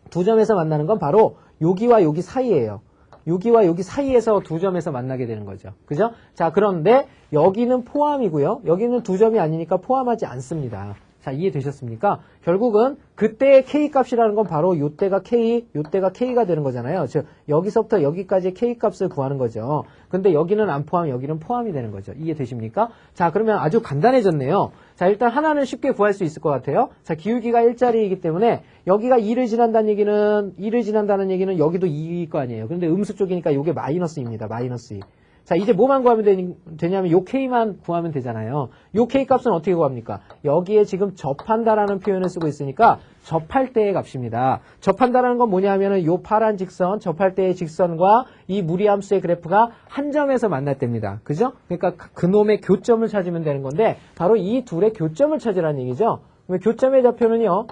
두 점에서 만나는 건 바로 여기와 여기 사이예요. 여기와 여기 사이에서 두 점에서 만나게 되는 거죠. 그죠? 자, 그런데 여기는 포함이고요. 여기는 두 점이 아니니까 포함하지 않습니다. 자, 이해되셨습니까? 결국은 그때의 K값이라는 건 바로 요때가 K, 요때가 K가 되는 거잖아요. 즉, 여기서부터 여기까지의 K값을 구하는 거죠. 근데 여기는 안 포함, 여기는 포함이 되는 거죠. 이해되십니까? 자, 그러면 아주 간단해졌네요. 자, 일단 하나는 쉽게 구할 수 있을 것 같아요. 자, 기울기가 1짜리이기 때문에 여기가 2를 지난다는 얘기는 여기도 2일 거 아니에요. 근데 음수 쪽이니까 이게 마이너스입니다. 마이너스 2. 자, 이제 뭐만 구하면 되냐면 요 K만 구하면 되잖아요. 요 K 값은 어떻게 구합니까? 여기에 지금 접한다라는 표현을 쓰고 있으니까 접할 때의 값입니다. 접한다라는 건 뭐냐면은 요 파란 직선, 접할 때의 직선과 이 무리함수의 그래프가 한 점에서 만날 때입니다. 그죠? 그러니까 그놈의 교점을 찾으면 되는 건데 바로 이 둘의 교점을 찾으라는 얘기죠. 그러면 교점의 좌표는요.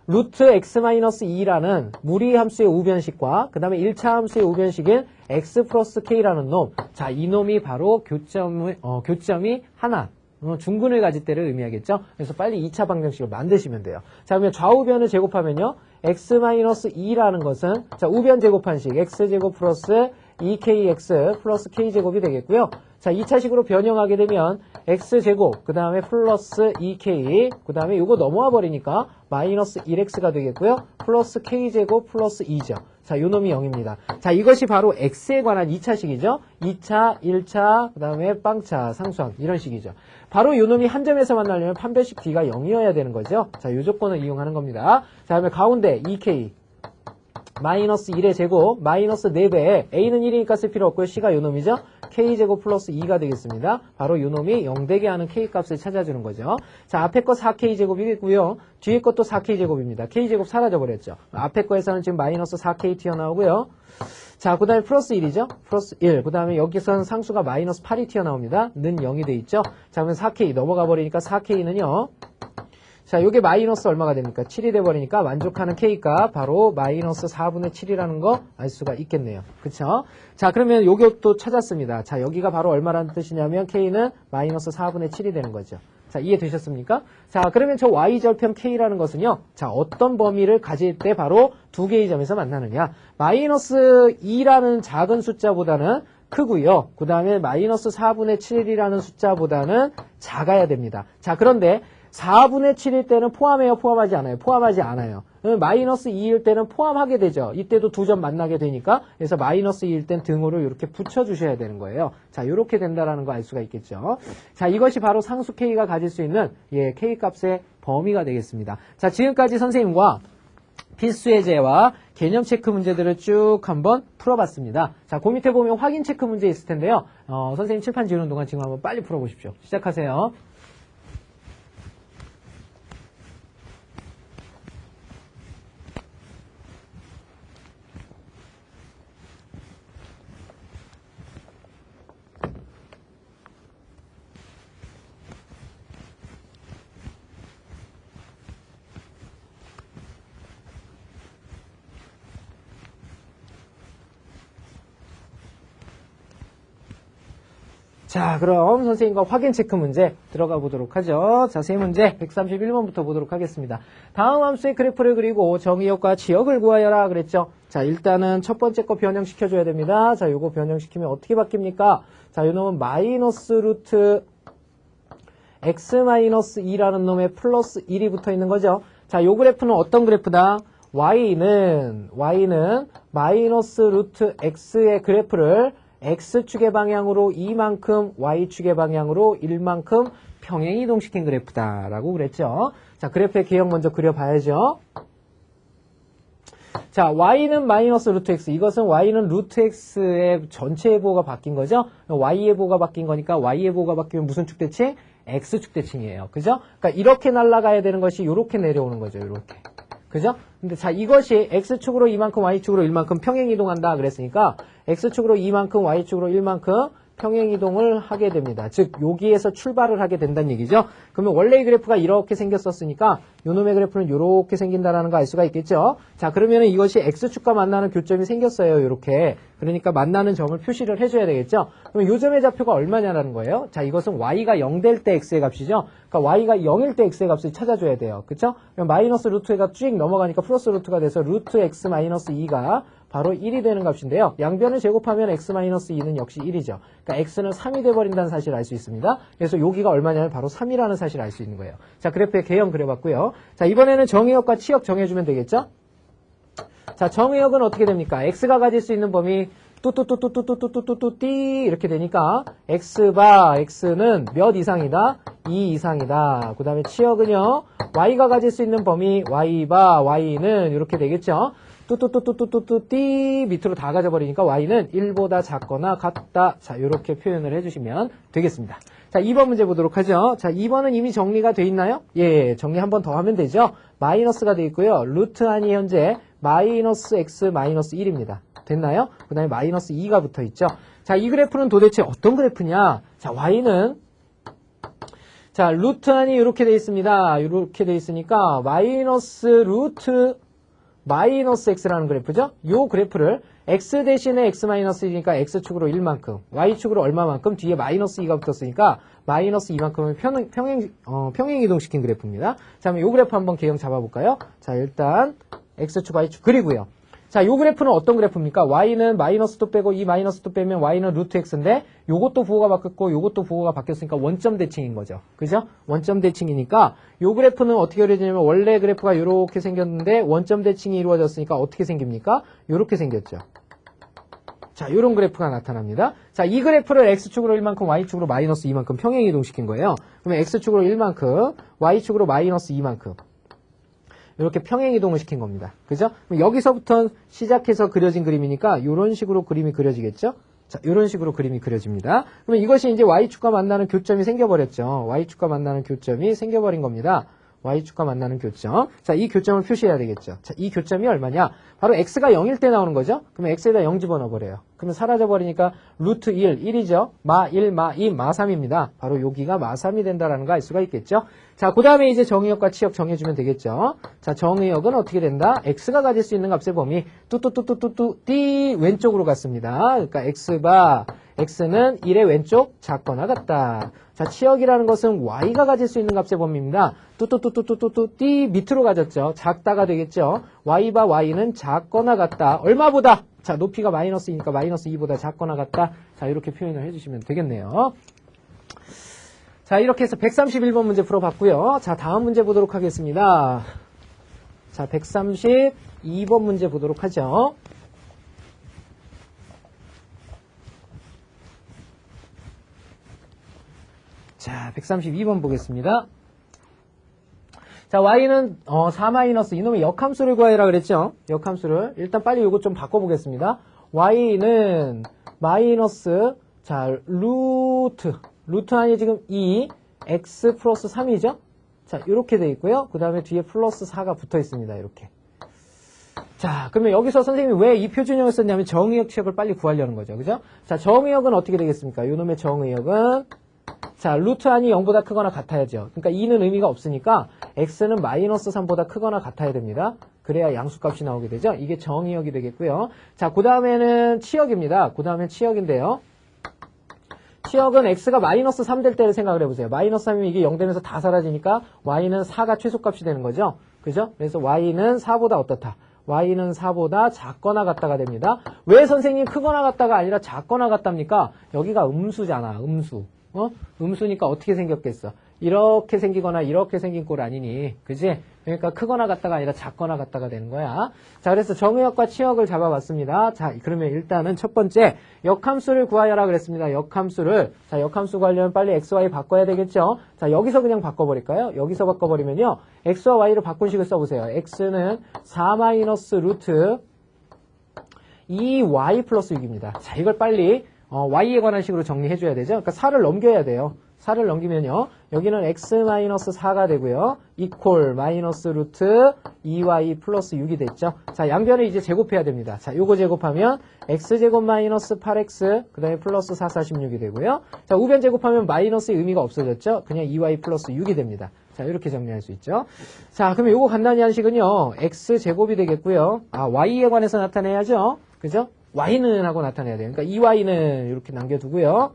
루트 x-2라는 무리함수의 우변식과 그 다음에 1차 함수의 우변식인 x 플러스 k라는 놈. 자, 이 놈이 바로 교점이 하나. 중근을 가질 때를 의미하겠죠. 그래서 빨리 2차 방정식을 만드시면 돼요. 자, 그러면 좌우변을 제곱하면요. x-2라는 것은 자, 우변 제곱한식 x제곱 플러스 2kx 플러스 k제곱이 되겠고요. 자, 2차식으로 변형하게 되면 x제곱, 그 다음에 플러스 2k, 그 다음에 이거 넘어와 버리니까 마이너스 1x가 되겠고요. 플러스 k제곱 플러스 2죠. 자, 요 놈이 0입니다. 자, 이것이 바로 x에 관한 2차식이죠. 2차, 1차, 그 다음에 빵차, 상수항 이런 식이죠. 바로 요 놈이 한 점에서 만나려면 판별식 d가 0이어야 되는 거죠. 자, 요 조건을 이용하는 겁니다. 자, 그다음에 가운데 2k 마이너스 1의 제곱 마이너스 4배에 a는 1이니까 쓸 필요 없고요. c가 요 놈이죠. k제곱 플러스 2가 되겠습니다. 바로 요 놈이 0되게 하는 k값을 찾아주는 거죠. 자, 앞에 거 4k제곱이겠고요. 뒤에 것도 4k제곱입니다. k제곱 사라져버렸죠. 앞에 거에서는 지금 마이너스 4k 튀어나오고요. 자, 그 다음에 플러스 1이죠. 플러스 1. 그 다음에 여기서는 상수가 마이너스 8이 튀어나옵니다. 는 0이 돼 있죠. 자, 그러면 4k 넘어가 버리니까 4k는요. 자, 요게 마이너스 얼마가 됩니까? 7이 돼버리니까 만족하는 k가 바로 마이너스 4분의 7이라는 거 알 수가 있겠네요. 그쵸? 자, 그러면 요것도 찾았습니다. 자, 여기가 바로 얼마라는 뜻이냐면 k는 마이너스 4분의 7이 되는 거죠. 자, 이해되셨습니까? 자, 그러면 저 y절편 k라는 것은요. 자, 어떤 범위를 가질 때 바로 두 개의 점에서 만나느냐. 마이너스 2라는 작은 숫자보다는 크고요. 그 다음에 마이너스 4분의 7이라는 숫자보다는 작아야 됩니다. 자, 그런데 4분의 7일 때는 포함해요? 포함하지 않아요? 포함하지 않아요. 마이너스 2일 때는 포함하게 되죠. 이때도 두 점 만나게 되니까. 그래서 마이너스 2일 땐 등호를 이렇게 붙여주셔야 되는 거예요. 자, 이렇게 된다라는 거 알 수가 있겠죠. 자, 이것이 바로 상수 K가 가질 수 있는 K 값의 범위가 되겠습니다. 자, 지금까지 선생님과 필수의 제와 개념 체크 문제들을 쭉 한번 풀어봤습니다. 자, 그 밑에 보면 확인 체크 문제 있을 텐데요. 선생님 칠판 지우는 동안 지금 한번 빨리 풀어보십시오. 시작하세요. 자, 그럼 선생님과 확인 체크 문제 들어가 보도록 하죠. 자, 세 문제 131번부터 보도록 하겠습니다. 다음 함수의 그래프를 그리고 정의역과 지역을 구하여라 그랬죠. 자, 일단은 첫 번째 거 변형시켜줘야 됩니다. 자, 요거 변형시키면 어떻게 바뀝니까? 자, 요 놈은 마이너스 루트 x-2라는 놈에 플러스 1이 붙어 있는 거죠. 자, 요 그래프는 어떤 그래프다? y는 마이너스 루트 x의 그래프를 x축의 방향으로 2만큼, y축의 방향으로 1만큼 평행 이동시킨 그래프다라고 그랬죠. 자, 그래프의 개형 먼저 그려봐야죠. 자, y는 마이너스 루트 x. 이것은 y는 루트 x의 전체 예보가 바뀐 거죠. y 예보가 바뀐 거니까 y 예보가 바뀌면 무슨 축대칭? x축대칭이에요. 그죠? 그러니까 이렇게 날아가야 되는 것이 이렇게 내려오는 거죠. 이렇게. 그죠? 근데 자, 이것이 x축으로 2만큼, y축으로 1만큼 평행 이동한다 그랬으니까 x축으로 2만큼, y축으로 1만큼 평행 이동을 하게 됩니다. 즉 여기에서 출발을 하게 된다는 얘기죠. 그러면 원래 이 그래프가 이렇게 생겼었으니까 요놈의 그래프는 이렇게 생긴다라는 거 알 수가 있겠죠. 자, 그러면은 이것이 x축과 만나는 교점이 생겼어요. 이렇게. 그러니까 만나는 점을 표시를 해줘야 되겠죠. 그럼 요 점의 좌표가 얼마냐라는 거예요. 자, 이것은 y가 0 될 때 x의 값이죠. 그러니까 y가 0일 때 x의 값을 찾아줘야 돼요. 그쵸? 그럼 마이너스 루트가 쭉 넘어가니까 플러스 루트가 돼서 루트 x 마이너스 2가 바로 1이 되는 값인데요. 양변을 제곱하면 x-2는 역시 1이죠. 그러니까 x는 3이 돼버린다는 사실을 알 수 있습니다. 그래서 여기가 얼마냐면 바로 3이라는 사실을 알 수 있는 거예요. 자, 그래프의 개형 그려봤고요. 자, 이번에는 정의역과 치역 정해주면 되겠죠? 자, 정의역은 어떻게 됩니까? x가 가질 수 있는 범위 뚜뚜뚜뚜뚜뚜뚜뚜뚜 이렇게 되니까 x는 몇 이상이다? 2 이상이다. 그 다음에 치역은요. y가 가질 수 있는 범위 y는 이렇게 되겠죠? 뚜뚜뚜뚜뚜뚜뚜 밑으로 다 가져버리니까 y는 1보다 작거나 같다. 자, 이렇게 표현을 해주시면 되겠습니다. 자, 2번 문제 보도록 하죠. 자, 2번은 이미 정리가 돼 있나요? 예, 정리 한 번 더 하면 되죠. 마이너스가 돼 있고요. 루트 안이 현재 마이너스 x 마이너스 1입니다. 됐나요? 그 다음에 마이너스 2가 붙어 있죠. 자, 이 그래프는 도대체 어떤 그래프냐? 자, y는 자, 루트 안이 이렇게 돼 있습니다. 이렇게 돼 있으니까 마이너스 루트 마이너스 x라는 그래프죠. 요 그래프를 x 대신에 x 마이너스 1이니까 x축으로 1만큼, y축으로 얼마만큼, 뒤에 마이너스 2가 붙었으니까 마이너스 2만큼을 평행 이동시킨 그래프입니다. 자, 그럼 요 그래프 한번 개형 잡아볼까요? 자, 일단 x축, y축 그리고요. 자, 요 그래프는 어떤 그래프입니까? y는 마이너스도 빼고 이 마이너스도 빼면 y는 루트 x인데 요것도 부호가 바뀌었고 요것도 부호가 바뀌었으니까 원점 대칭인 거죠. 그죠? 원점 대칭이니까 요 그래프는 어떻게 그려지냐면 원래 그래프가 요렇게 생겼는데 원점 대칭이 이루어졌으니까 어떻게 생깁니까? 요렇게 생겼죠. 자, 요런 그래프가 나타납니다. 자, 이 그래프를 x축으로 1만큼, y축으로 마이너스 2만큼 평행 이동시킨 거예요. 그러면 x축으로 1만큼, y축으로 마이너스 2만큼. 이렇게 평행 이동을 시킨 겁니다. 그죠? 그럼 여기서부터 시작해서 그려진 그림이니까 이런 식으로 그림이 그려지겠죠? 자, 이런 식으로 그림이 그려집니다. 그러면 이것이 이제 y축과 만나는 교점이 생겨버렸죠. y축과 만나는 교점이 생겨버린 겁니다. y축과 만나는 교점. 자, 이 교점을 표시해야 되겠죠. 자, 이 교점이 얼마냐? 바로 x가 0일 때 나오는 거죠. 그러면 x에다 0 집어넣어버려요. 그러면 사라져버리니까 루트 1, 1이죠. 마 1, 마 2, 마 3입니다. 바로 여기가 마 3이 된다라는 거 알 수가 있겠죠. 자, 그 다음에 이제 정의역과 치역 정해주면 되겠죠. 자, 정의역은 어떻게 된다? x가 가질 수 있는 값의 범위 뚜뚜뚜뚜뚜뚜 띠 왼쪽으로 갔습니다. 그러니까 x는 1의 왼쪽 작거나 같다. 자, 치역이라는 것은 y가 가질 수 있는 값의 범위입니다. 뚜뚜뚜뚜뚜뚜 띠 밑으로 가졌죠. 작다가 되겠죠. y바 y는 작거나 같다. 얼마보다? 자, 높이가 마이너스이니까 마이너스 2보다 작거나 같다. 자, 이렇게 표현을 해주시면 되겠네요. 자, 이렇게 해서 131번 문제 풀어봤고요. 자, 다음 문제 보도록 하겠습니다. 자, 132번 문제 보도록 하죠. 자, 132번 보겠습니다. 자, y는 4 마이너스 이놈의 역함수를 구하라 그랬죠? 역함수를. 일단 빨리 이거 좀 바꿔보겠습니다. y는 마이너스, 자, 루트 안이 지금 2, x 플러스 3이죠? 자, 이렇게 돼 있고요. 그 다음에 뒤에 플러스 4가 붙어 있습니다. 이렇게. 자, 그러면 여기서 선생님이 왜 이 표준형을 썼냐면 정의역 치역을 빨리 구하려는 거죠. 그죠? 자, 정의역은 어떻게 되겠습니까? 요놈의 정의역은 자, 루트 안이 0보다 크거나 같아야죠. 그러니까 2는 의미가 없으니까 x는 마이너스 3보다 크거나 같아야 됩니다. 그래야 양수값이 나오게 되죠. 이게 정의역이 되겠고요. 자, 그 다음에는 치역입니다. 그 다음엔 치역인데요. 치역은 x가 마이너스 3 될 때를 생각을 해보세요. 마이너스 3이면 이게 0 되면서 다 사라지니까 y는 4가 최소값이 되는 거죠. 그죠? 그래서 y는 4보다 어떻다? y는 4보다 작거나 같다가 됩니다. 왜 선생님 크거나 같다가 아니라 작거나 같답니까? 여기가 음수잖아. 음수. 음수니까 어떻게 생겼겠어? 이렇게 생기거나 이렇게 생긴 꼴 아니니. 그지? 그러니까 크거나 같다가 아니라 작거나 같다가 되는 거야. 자, 그래서 정의역과 치역을 잡아봤습니다. 자, 그러면 일단은 첫 번째 역함수를 구하여라 그랬습니다. 역함수를. 자, 역함수 구하려면 빨리 x, y 바꿔야 되겠죠? 자, 여기서 그냥 바꿔버릴까요? 여기서 바꿔버리면요. x와 y를 바꾼 식을 써보세요. x는 4 마이너스 루트 2y 플러스 6입니다. 자, 이걸 빨리 y에 관한 식으로 정리해줘야 되죠. 그러니까 4를 넘겨야 돼요. 4를 넘기면요. 여기는 x-4가 되고요. 이퀄 마이너스 루트 2y 플러스 6이 됐죠. 자, 양변을 이제 제곱해야 됩니다. 자, 요거 제곱하면 x제곱 마이너스 8x 그 다음에 플러스 4, 46이 되고요. 자, 우변 제곱하면 마이너스의 의미가 없어졌죠. 그냥 2y 플러스 6이 됩니다. 자, 이렇게 정리할 수 있죠. 자, 그러면 요거 간단히 한 식은요. x제곱이 되겠고요. 아, y에 관해서 나타내야죠. 그죠? y는 하고 나타내야 돼요. 그러니까 2y는 이렇게 남겨두고요.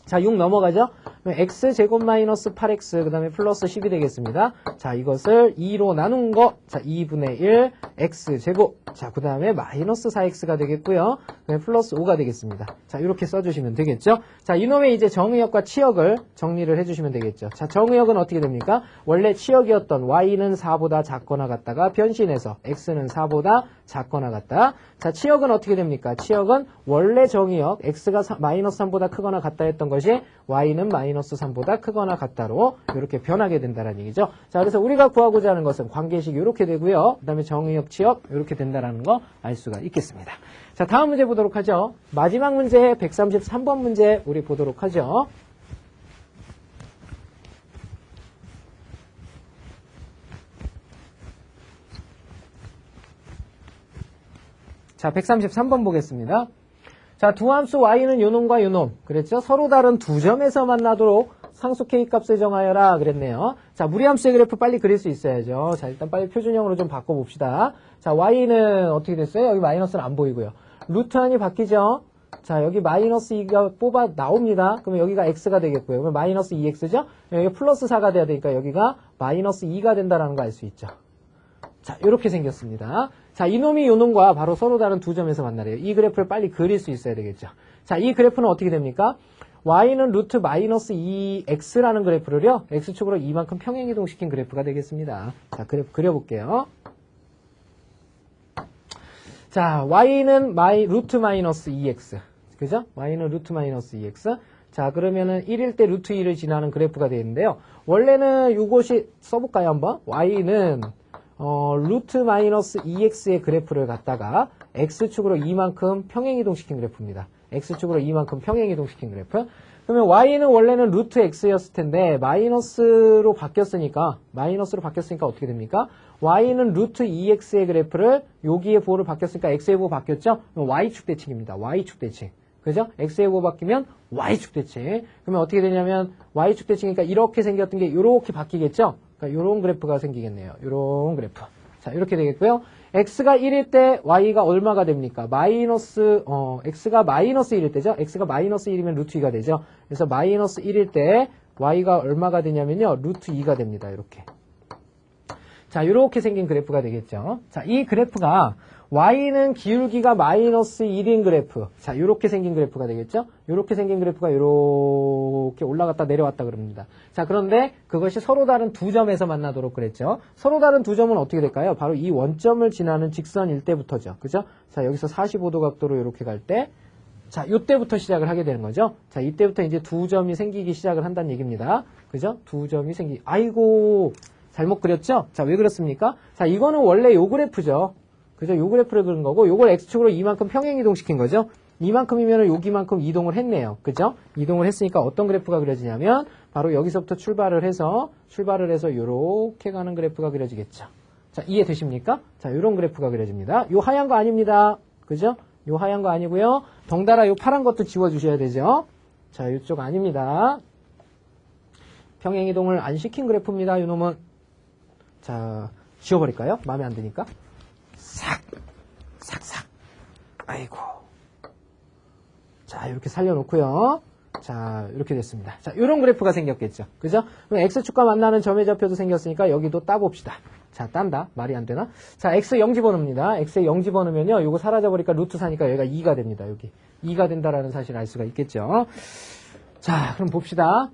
자, 6 넘어가죠? 그럼 x제곱 마이너스 8x 그 다음에 플러스 10이 되겠습니다. 자, 이것을 2로 나눈 거. 자, 2분의 1 x제곱. 자, 그 다음에 마이너스 4x가 되겠고요. 그 다음에 플러스 5가 되겠습니다. 자, 이렇게 써주시면 되겠죠? 자, 이놈의 이제 정의역과 치역을 정리를 해주시면 되겠죠. 자, 정의역은 어떻게 됩니까? 원래 치역이었던 y는 4보다 작거나 같다가 변신해서 x는 4보다 작거나 같다. 자, 치역은 어떻게 됩니까? 치역은 원래 정의역 x가 마이너스 3보다 크거나 같다 했던 것이 y는 마이너스 3보다 크거나 같다로 이렇게 변하게 된다는 얘기죠. 자, 그래서 우리가 구하고자 하는 것은 관계식이 이렇게 되고요. 그 다음에 정의역, 치역 이렇게 된다는 거 알 수가 있겠습니다. 자, 다음 문제 보도록 하죠. 마지막 문제 133번 문제 우리 보도록 하죠. 자, 133번 보겠습니다. 자, 두 함수 y는 요놈과 요놈 그랬죠? 서로 다른 두 점에서 만나도록 상수 k값을 정하여라 그랬네요. 자, 무리함수의 그래프 빨리 그릴 수 있어야죠. 자, 일단 빨리 표준형으로 좀 바꿔봅시다. 자, y는 어떻게 됐어요? 여기 마이너스는 안 보이고요. 루트 안이 바뀌죠? 자, 여기 마이너스 2가 뽑아 나옵니다. 그러면 여기가 x가 되겠고요. 그러면 마이너스 2x죠? 여기 플러스 4가 돼야 되니까 여기가 마이너스 2가 된다는 거 알 수 있죠. 자, 이렇게 생겼습니다. 자, 이놈이 요놈과 바로 서로 다른 두 점에서 만나래요. 이 그래프를 빨리 그릴 수 있어야 되겠죠. 자, 이 그래프는 어떻게 됩니까? y는 루트 마이너스 2x라는 그래프를요, x축으로 이만큼 평행이동시킨 그래프가 되겠습니다. 자, 그래프 그려볼게요. 자, y는 루트 마이너스 2x. 그죠? y는 루트 마이너스 2x. 자, 그러면은 1일 때 루트 2를 지나는 그래프가 되는데요. 원래는 이것이 써볼까요, 한번? y는 루트 마이너스 2x의 그래프를 갖다가 x축으로 이만큼 평행이동시킨 그래프입니다. x축으로 이만큼 평행이동시킨 그래프. 그러면 y는 원래는 루트 x였을 텐데 마이너스로 바뀌었으니까 어떻게 됩니까? y는 루트 2x의 그래프를 여기에 보호를 바뀌었으니까 x의 보호 바뀌었죠? 그럼 y축 대칭입니다. y축 대칭. 그죠? x의 보호 바뀌면 y축 대칭. 그러면 어떻게 되냐면 y축 대칭이니까 이렇게 생겼던 게 이렇게 바뀌겠죠? 그러니까 이런 그래프가 생기겠네요. 이런 그래프. 자, 이렇게 되겠고요. x가 1일 때 y가 얼마가 됩니까? x가 마이너스 1일 때죠? x가 마이너스 1이면 루트 2가 되죠? 그래서 마이너스 1일 때 y가 얼마가 되냐면요. 루트 2가 됩니다. 이렇게. 자, 이렇게 생긴 그래프가 되겠죠? 자, 이 그래프가 y는 기울기가 마이너스 1인 그래프. 자, 이렇게 생긴 그래프가 되겠죠? 이렇게 생긴 그래프가 이렇게 올라갔다 내려왔다 그럽니다. 자, 그런데 그것이 서로 다른 두 점에서 만나도록 그랬죠? 서로 다른 두 점은 어떻게 될까요? 바로 이 원점을 지나는 직선일 때부터죠. 그죠? 자, 여기서 45도 각도로 이렇게 갈 때, 자, 이때부터 시작을 하게 되는 거죠? 자, 이때부터 이제 두 점이 생기기 시작을 한다는 얘기입니다. 그죠? 두 점이 아이고, 잘못 그렸죠? 자, 왜 그렇습니까? 자, 이거는 원래 요 그래프죠. 그죠? 요 그래프를 그린 거고, 요걸 x축으로 이만큼 평행 이동시킨 거죠? 이만큼이면 여기만큼 이동을 했네요. 그죠? 이동을 했으니까 어떤 그래프가 그려지냐면, 바로 여기서부터 출발을 해서 요렇게 가는 그래프가 그려지겠죠. 자, 이해되십니까? 자, 요런 그래프가 그려집니다. 요 하얀 거 아닙니다. 그죠? 요 하얀 거 아니고요. 덩달아 요 파란 것도 지워주셔야 되죠? 자, 요쪽 아닙니다. 평행 이동을 안 시킨 그래프입니다. 요 놈은. 자, 지워버릴까요? 마음에 안 드니까. 싹. 아이고. 자, 이렇게 살려놓고요. 자, 이렇게 됐습니다. 자, 이런 그래프가 생겼겠죠. 그죠? 그럼 x축과 만나는 점의 좌표도 생겼으니까 여기도 따봅시다. 자, 딴다. 말이 안 되나? 자, x 0 집어넣습니다. x에 0 집어넣으면요. 요거 사라져버리니까 루트 4니까 여기가 2가 됩니다. 여기. 2가 된다라는 사실을 알 수가 있겠죠. 자, 그럼 봅시다.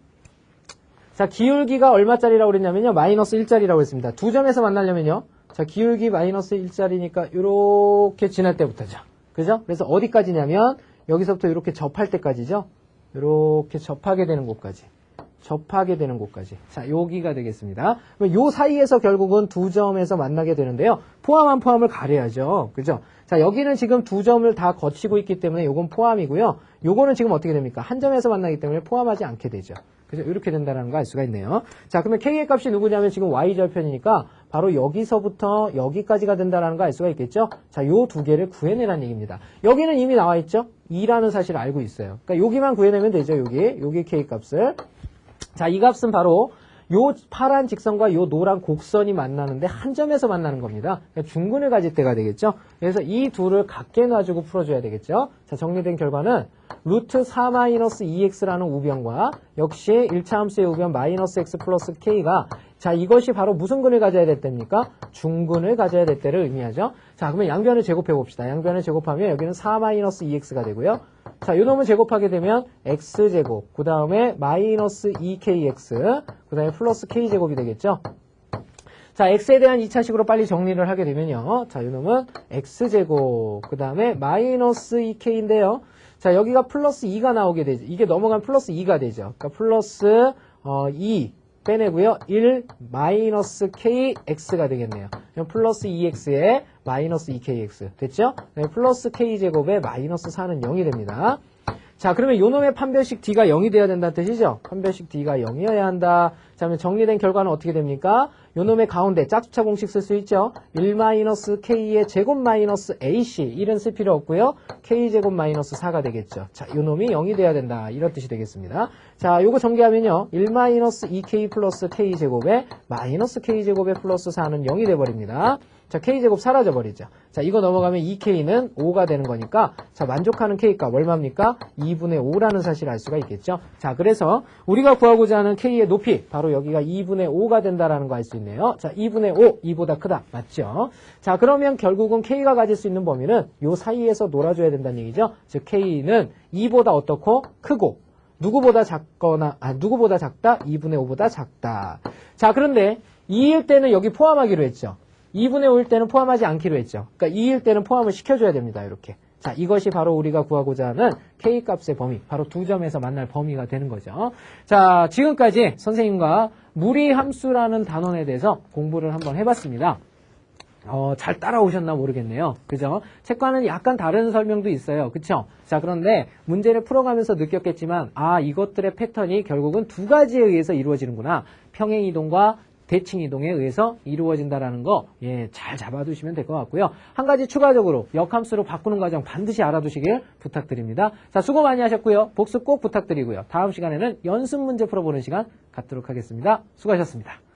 자, 기울기가 얼마짜리라고 그랬냐면요. 마이너스 1짜리라고 했습니다. 두 점에서 만나려면요. 자, 기울기 마이너스 1짜리니까 요렇게 지날 때부터죠. 그죠? 그래서 어디까지냐면 여기서부터 이렇게 접할 때까지죠. 이렇게 접하게 되는 곳까지. 자, 여기가 되겠습니다. 그럼 요 사이에서 결국은 두 점에서 만나게 되는데요. 포함한 포함을 가려야죠. 그죠? 자, 여기는 지금 두 점을 다 거치고 있기 때문에 요건 포함이고요. 요거는 지금 어떻게 됩니까? 한 점에서 만나기 때문에 포함하지 않게 되죠. 그죠? 이렇게 된다는 거 알 수가 있네요. 자, 그러면 K의 값이 누구냐면 지금 Y절편이니까 바로 여기서부터 여기까지가 된다는 거 알 수가 있겠죠? 자, 요 두 개를 구해내라는 얘기입니다. 여기는 이미 나와 있죠? 2라는 사실을 알고 있어요. 그러니까 여기만 구해내면 되죠. 여기 K 값을. 자, 이 값은 바로 요 파란 직선과 요 노란 곡선이 만나는데 한 점에서 만나는 겁니다. 그러니까 중근을 가질 때가 되겠죠. 그래서 이 둘을 같게 놔주고 풀어줘야 되겠죠. 자, 정리된 결과는 루트 4-2x라는 우변과 역시 1차 함수의 우변 마이너스 x 플러스 k가 자, 이것이 바로 무슨 근을 가져야 될 때입니까? 중근을 가져야 될 때를 의미하죠. 자, 그러면 양변을 제곱해 봅시다. 양변을 제곱하면 여기는 4-2x가 되고요. 자, 요 놈을 제곱하게 되면 x제곱, 그 다음에 마이너스 2kx, 그 다음에 플러스 k제곱이 되겠죠. 자, x에 대한 2차식으로 빨리 정리를 하게 되면요. 자, 요 놈은 x제곱, 그 다음에 마이너스 2k인데요. 자, 여기가 플러스 2가 나오게 되죠. 이게 넘어가면 플러스 2가 되죠. 그러니까 플러스 2 빼내고요. 1 마이너스 kx가 되겠네요. 그럼 플러스 2x에 마이너스 2kx 됐죠? 플러스 k제곱에 마이너스 4는 0이 됩니다. 자, 그러면 요 놈의 판별식 d가 0이 돼야 된다는 뜻이죠? 판별식 d가 0이어야 한다. 자, 그러면 정리된 결과는 어떻게 됩니까? 요 놈의 가운데 짝수차 공식 쓸 수 있죠? 1-k의 제곱 마이너스 ac 1은 쓸 필요 없고요. k제곱 마이너스 4가 되겠죠. 자, 요 놈이 0이 돼야 된다. 이런 뜻이 되겠습니다. 자, 요거 전개하면요. 1-2k 플러스 k제곱에 마이너스 k제곱에 플러스 4는 0이 돼버립니다. 자, K제곱 사라져버리죠. 자, 이거 넘어가면 2K는 5가 되는 거니까, 자, 만족하는 K값 얼마입니까? 2분의 5라는 사실을 알 수가 있겠죠. 자, 그래서 우리가 구하고자 하는 K의 높이, 바로 여기가 2분의 5가 된다라는 거 알 수 있네요. 자, 2분의 5, 2보다 크다. 맞죠? 자, 그러면 결국은 K가 가질 수 있는 범위는 요 사이에서 놀아줘야 된다는 얘기죠. 즉, K는 2보다 어떻고? 크고, 누구보다 작다? 2분의 5보다 작다. 자, 그런데 2일 때는 여기 포함하기로 했죠. 2분의 5일 때는 포함하지 않기로 했죠. 그러니까 2일 때는 포함을 시켜줘야 됩니다. 이렇게. 자, 이것이 바로 우리가 구하고자 하는 K값의 범위, 바로 두 점에서 만날 범위가 되는 거죠. 자, 지금까지 선생님과 무리함수라는 단원에 대해서 공부를 한번 해봤습니다. 잘 따라오셨나 모르겠네요. 그죠? 책과는 약간 다른 설명도 있어요. 그쵸? 자, 그런데 문제를 풀어가면서 느꼈겠지만, 이것들의 패턴이 결국은 두 가지에 의해서 이루어지는구나. 평행이동과 대칭이동에 의해서 이루어진다라는 거, 잘 잡아두시면 될 것 같고요. 한 가지 추가적으로 역함수로 바꾸는 과정 반드시 알아두시길 부탁드립니다. 자, 수고 많이 하셨고요. 복습 꼭 부탁드리고요. 다음 시간에는 연습 문제 풀어보는 시간 갖도록 하겠습니다. 수고하셨습니다.